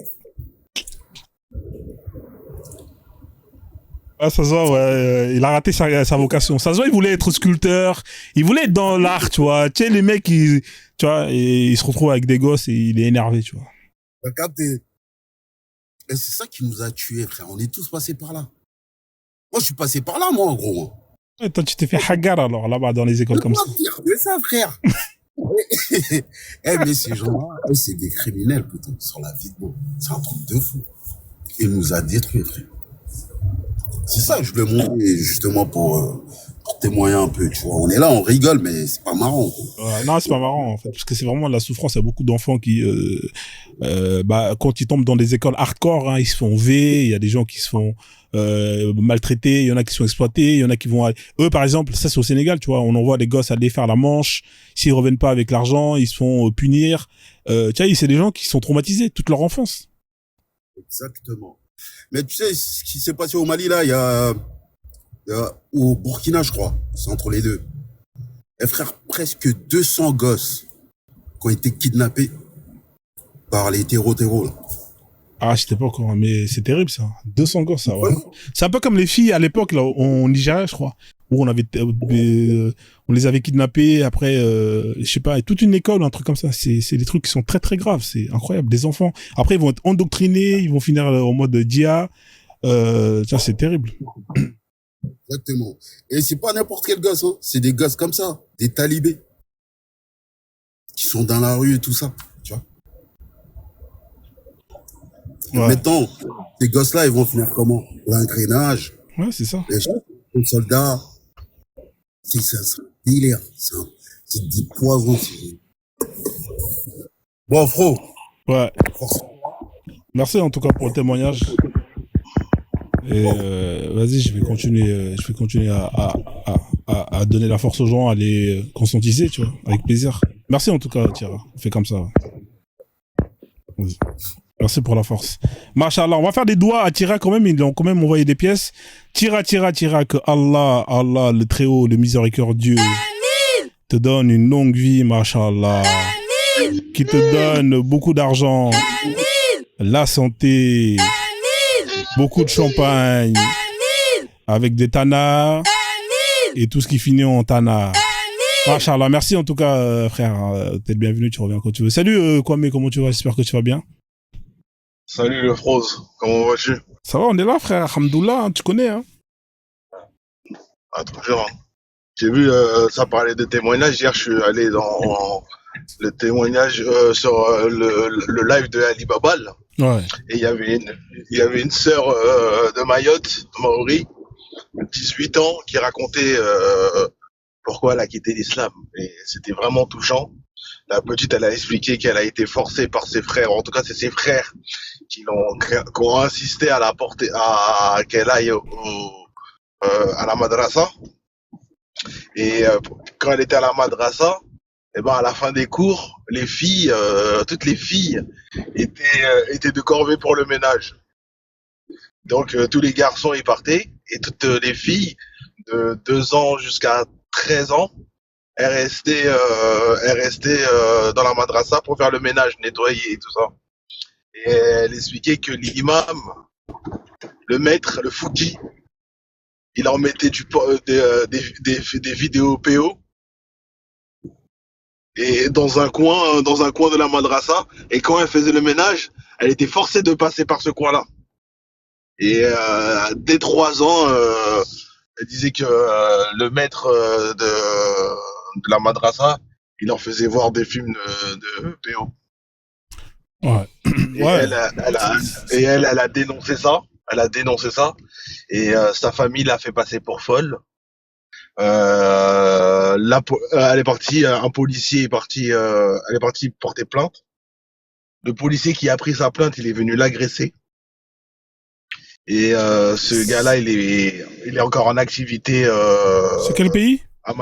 Ah, ça se voit, ouais. Il a raté sa vocation. Ça se voit, il voulait être sculpteur. Il voulait être dans l'art, tu vois. Tu sais, les mecs, tu vois, et il se retrouve avec des gosses et il est énervé, tu vois. Regarde, et c'est ça qui nous a tués, frère. On est tous passés par là. Moi, je suis passé par là, moi, en gros. Et toi, tu t'es fait hagar, alors, là-bas, dans les écoles comme ça. Mais ça, frère. Mais ces gens-là, c'est des criminels, putain, sur la vie de nous. C'est un truc de fou. Il nous a détruits, frère. C'est ça que je voulais montrer, justement, pour témoigner un peu, tu vois. On est là, on rigole, mais c'est pas marrant. Ouais, non, c'est pas marrant, en fait, parce que c'est vraiment de la souffrance. Il y a beaucoup d'enfants qui, quand ils tombent dans des écoles hardcore, ils se font V, il y a des gens qui se font maltraités, il y en a qui sont exploités, il y en a qui vont... Eux, par exemple, ça, c'est au Sénégal, tu vois, on envoie des gosses aller faire la manche. S'ils reviennent pas avec l'argent, ils se font punir. Tu vois, c'est des gens qui sont traumatisés toute leur enfance. Exactement. Mais tu sais, ce qui s'est passé au Mali, là, il y a au Burkina, je crois. C'est entre les deux. Et frère, presque 200 gosses qui ont été kidnappés par les terreaux, là. Ah, j'étais pas au courant, mais c'est terrible, ça. 200 gosses, ça, ouais. C'est un peu comme les filles à l'époque, là, au Nigeria, je crois, où on les avait kidnappés, après, je sais pas, toute une école, un truc comme ça. C'est des trucs qui sont très, très graves. C'est incroyable. Des enfants. Après, ils vont être endoctrinés, ils vont finir en mode dia. Ça, c'est terrible. Exactement. Et c'est pas n'importe quel gosse, hein. C'est des gosses comme ça, des talibés, qui sont dans la rue et tout ça, tu vois. Ouais. Maintenant, ces gosses-là, ils vont finir comment? L'engrenage. Ouais, c'est ça. Les soldats. C'est un délire. C'est du poison. Bon, Fro. Ouais. Merci en tout cas pour le témoignage. Et vas-y, je vais continuer à donner la force aux gens, à les conscientiser, tu vois, avec plaisir. Merci en tout cas, Tira. On fait comme ça. Vas-y. Merci pour la force. Machallah, on va faire des doigts à Tira quand même, ils ont quand même envoyé des pièces. Tira, que Allah, le Très-Haut, le Miséricordieux, te donne une longue vie, Machallah. Qui te donne beaucoup d'argent, la santé, beaucoup de champagne, avec des tanas, et tout ce qui finit en tana. Machallah, merci en tout cas, frère. T'es le bienvenu, tu reviens quand tu veux. Salut, Kwame, comment tu vas? J'espère que tu vas bien. Salut le Froze, comment vas-tu? Ça va, on est là, frère. Alhamdoulilah, hein, tu connais, hein? Ah, toujours. Hein. J'ai vu, ça parlait de témoignages. Hier, je suis allé dans le témoignage sur le live de Ali Babal. Ouais. Et il y avait une sœur de Mayotte, Maori, de 18 ans, qui racontait pourquoi elle a quitté l'islam. Et c'était vraiment touchant. La petite, elle a expliqué qu'elle a été forcée par ses frères. En tout cas, c'est ses frères qui ont insisté à la porter, à qu'elle aille à la madrasa. Et quand elle était à la madrasa, et ben à la fin des cours, les filles, toutes les filles étaient de corvée pour le ménage. Donc tous les garçons y partaient et toutes les filles de 2 ans jusqu'à 13 ans. Elle restait dans la madrasa pour faire le ménage, nettoyer et tout ça. Et elle expliquait que l'imam, le maître, le fouki, il en mettait des vidéos PO et dans un coin de la madrasa. Et quand elle faisait le ménage, elle était forcée de passer par ce coin-là. Et dès 3 ans, elle disait que le maître de la madrasa, il en faisait voir des films de PO. Ouais. Et elle a dénoncé ça. Elle a dénoncé ça. Et sa famille l'a fait passer pour folle. Elle est partie, un policier est parti, elle est partie porter plainte. Le policier qui a pris sa plainte, il est venu l'agresser. Et ce gars-là, il est encore en activité. C'est quel pays? À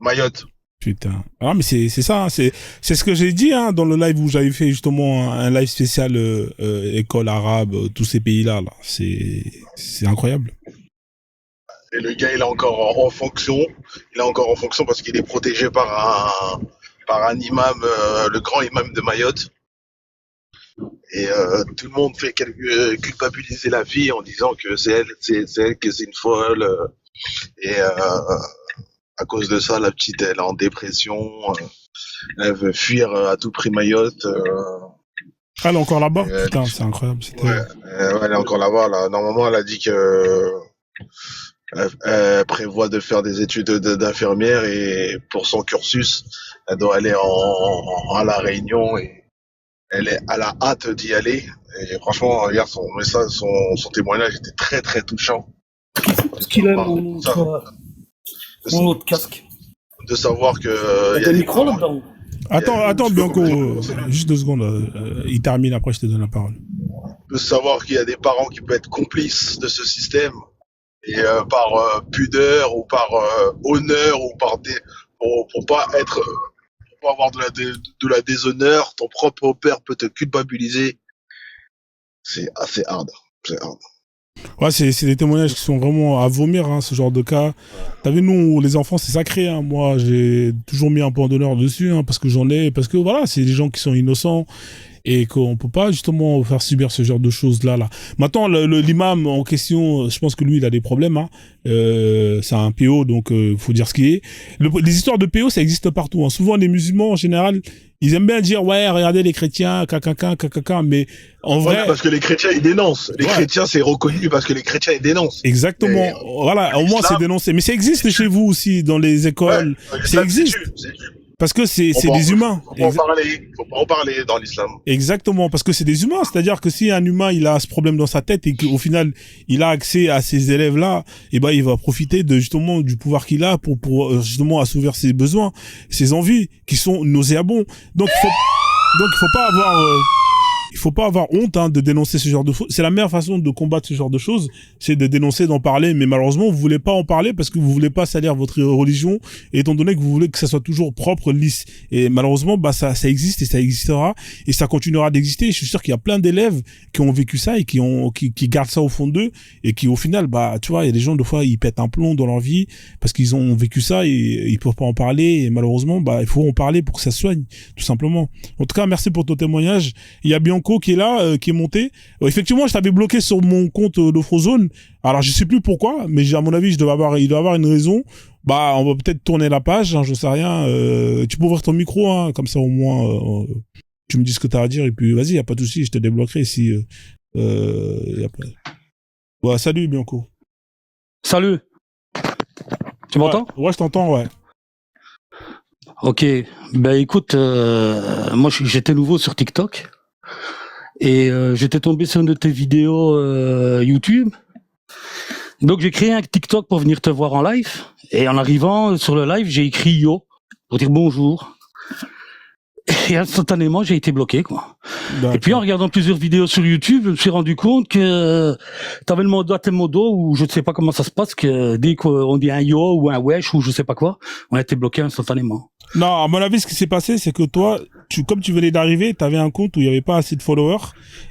Mayotte. Putain. Ah, mais c'est ça, hein. C'est ce que j'ai dit, hein, dans le live où j'avais fait justement un live spécial école arabe, tous ces pays-là, là. C'est incroyable. Et le gars, il est encore en fonction. Il est encore en fonction parce qu'il est protégé par un imam, le grand imam de Mayotte. Et tout le monde fait culpabiliser la fille en disant que c'est elle que c'est une folle. Et à cause de ça, la petite, elle est en dépression. Elle veut fuir à tout prix Mayotte. Elle est encore là-bas. Putain, c'est incroyable. Ouais, elle est encore là-bas. Là. Normalement, elle a dit que elle prévoit de faire des études d'infirmière et pour son cursus, elle doit aller à La Réunion et elle a hâte d'y aller. Et franchement, hier, son message, son témoignage était très très touchant. Parce qu'il a mon autre casque. De savoir que. Il y a des micros là-dedans. Attends, Bianco, juste 2 secondes. Il termine, après je te donne la parole. De savoir qu'il y a des parents qui peuvent être complices de ce système et par pudeur ou par honneur ou par pour pas être pour avoir de la déshonneur, ton propre père peut te culpabiliser. C'est assez hard. C'est hard. Ouais, c'est des témoignages qui sont vraiment à vomir, hein, ce genre de cas. T'as vu, nous, les enfants, c'est sacré, hein. Moi, j'ai toujours mis un point d'honneur dessus, hein, parce que j'en ai, parce que voilà, c'est des gens qui sont innocents et qu'on peut pas justement faire subir ce genre de choses-là. Maintenant, l'imam en question, je pense que lui, il a des problèmes, hein. C'est un PO, donc faut dire ce qu'il est. Les histoires de PO, ça existe partout, hein. Souvent, les musulmans, en général, ils aiment bien dire, ouais, regardez les chrétiens, mais en vrai... Ouais, parce que les chrétiens, ils dénoncent. Les chrétiens, c'est reconnu parce que les chrétiens, ils dénoncent. Exactement. Et, voilà, au moins, c'est dénoncé. Mais ça existe chez vous aussi, dans les écoles. Ouais, ça existe. Parce que c'est des humains. Faut pas en parler dans l'islam. Exactement, parce que c'est des humains. C'est-à-dire que si un humain, il a ce problème dans sa tête et qu'au final, il a accès à ces élèves-là, et ben, il va profiter justement du pouvoir qu'il a pour justement assouvir ses besoins, ses envies, qui sont nauséabonds. Donc, il faut pas avoir honte, hein, de dénoncer ce genre de choses. C'est la meilleure façon de combattre ce genre de choses, c'est de dénoncer, d'en parler. Mais malheureusement, vous voulez pas en parler parce que vous voulez pas salir votre religion, étant donné que vous voulez que ça soit toujours propre, lisse. Et malheureusement, bah ça existe et ça existera et ça continuera d'exister. Je suis sûr qu'il y a plein d'élèves qui ont vécu ça et qui gardent ça au fond d'eux et qui au final, bah tu vois, il y a des gens, des fois, ils pètent un plomb dans leur vie parce qu'ils ont vécu ça et ils peuvent pas en parler. Et malheureusement, bah il faut en parler pour que ça se soigne, tout simplement. En tout cas, merci pour ton témoignage. Il y a Bianco qui est là, qui est monté. Effectivement, je t'avais bloqué sur mon compte de Frozone. Alors, je sais plus pourquoi, mais à mon avis, il doit avoir une raison. Bah, on va peut-être tourner la page, hein, je sais rien. Tu peux ouvrir ton micro, hein, comme ça au moins, tu me dis ce que t'as à dire et puis vas-y, y a pas de souci, je te débloquerai si. Y a pas... Ouais, salut Bianco. Salut. Tu m'entends? Ouais, je t'entends, ouais. Ok, ben écoute, moi j'étais nouveau sur TikTok. Et j'étais tombé sur une de tes vidéos YouTube. Donc j'ai créé un TikTok pour venir te voir en live. Et en arrivant sur le live, j'ai écrit yo pour dire bonjour. Et instantanément, j'ai été bloqué, quoi. D'accord. Et puis en regardant plusieurs vidéos sur YouTube, je me suis rendu compte que t'avais le mot à tes modos ou je ne sais pas comment ça se passe, que dès qu'on dit un yo ou un wesh ou je sais pas quoi, on a été bloqué instantanément. Non, à mon avis, ce qui s'est passé, c'est que toi, comme tu venais d'arriver, t'avais un compte où il y avait pas assez de followers.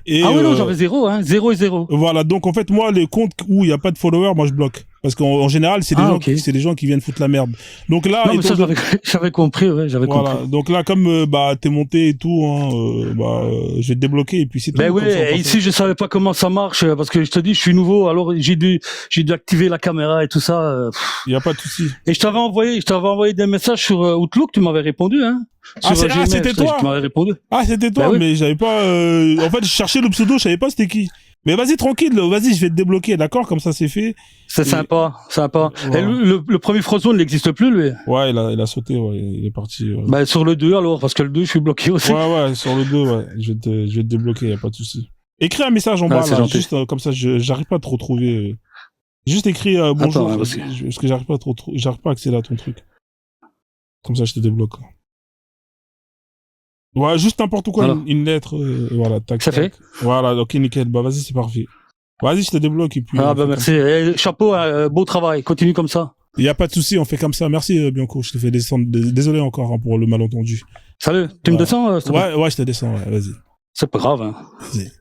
Et, Ah oui, non, j'avais 0, hein. 0 et 0. Voilà. Donc, en fait, moi, les comptes où il y a pas de followers, moi, je bloque. Parce qu'en général, c'est des gens qui viennent foutre la merde. Donc là, non, mais ça, j'avais compris, ouais, j'avais compris. Donc là, comme, t'es monté et tout, hein, je vais te débloquer et puis c'est tout. Ben oui, et ici, je savais pas comment ça marche, parce que je te dis, je suis nouveau, alors j'ai dû activer la caméra et tout ça. Il y a pas de souci. Et je t'avais envoyé des messages sur Outlook, tu m'avais répondu, hein. C'était toi. Tu m'avais répondu. Ah, c'était toi, Ben oui. mais j'avais pas, en fait, je cherchais le pseudo, je savais pas c'était qui. Mais vas-y, tranquille, vas-y, je vais te débloquer, d'accord? Comme ça, c'est fait. C'est sympa. Voilà. Et le premier Frozone, il n'existe plus, lui. Ouais, il a sauté, ouais, il est parti. Bah, sur le 2, alors, parce que le 2, je suis bloqué aussi. Ouais, sur le 2, ouais. Je vais te débloquer, y a pas de souci. Écris un message en bas, là, gentil. juste, comme ça, j'arrive pas à te retrouver. Juste écris, bonjour, Attends, parce que j'arrive pas à accéder à ton truc. Comme ça, je te débloque. Ouais, juste n'importe quoi, Alors. une lettre, voilà, tac. Ça fait? Voilà, ok, nickel. Bah, vas-y, c'est parfait. Vas-y, je te débloque et puis. Ah, bah, merci. Et chapeau, beau travail. Continue comme ça. Il y a pas de souci, on fait comme ça. Merci, Bianco. Je te fais descendre. Désolé encore, hein, pour le malentendu. Salut. Tu me descends, Ouais, je te descends, ouais, vas-y. C'est pas grave, hein. Vas-y.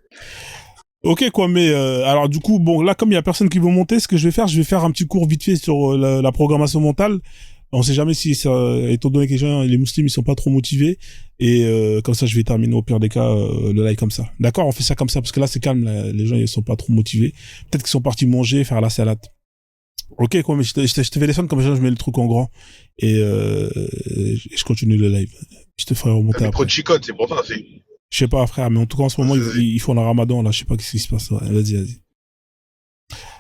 Ok, quoi, mais, alors, du coup, bon, là, comme il y a personne qui veut monter, ce que je vais faire un petit cours vite fait sur la programmation mentale. On sait jamais si ça, étant donné que les musulmans, ils sont pas trop motivés. Et, comme ça, je vais terminer au pire des cas, le live comme ça. D'accord? On fait ça comme ça, parce que là, c'est calme, là, les gens, ils sont pas trop motivés. Peut-être qu'ils sont partis manger, faire la salade. Ok, quoi, mais je te fais descendre, comme ça, je mets le truc en grand. Et je continue le live. Je te ferai remonter après. Trop de chicote, c'est pour ça, c'est. Je sais pas, frère, mais en tout cas, en ce moment, ils font le ramadan, là. Je sais pas ce qui se passe. Ouais, vas-y.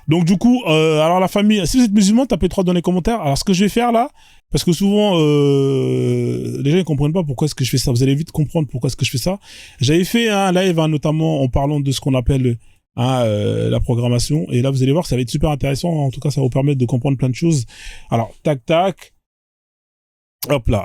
Donc, du coup, alors la famille, si vous êtes musulman, tapez 3 dans les commentaires. Alors, ce que je vais faire là, parce que souvent, les gens ne comprennent pas pourquoi est-ce que je fais ça. Vous allez vite comprendre pourquoi est-ce que je fais ça. J'avais fait un live, hein, notamment en parlant de ce qu'on appelle la programmation. Et là, vous allez voir, ça va être super intéressant. En tout cas, ça va vous permettre de comprendre plein de choses. Alors, tac. Hop là.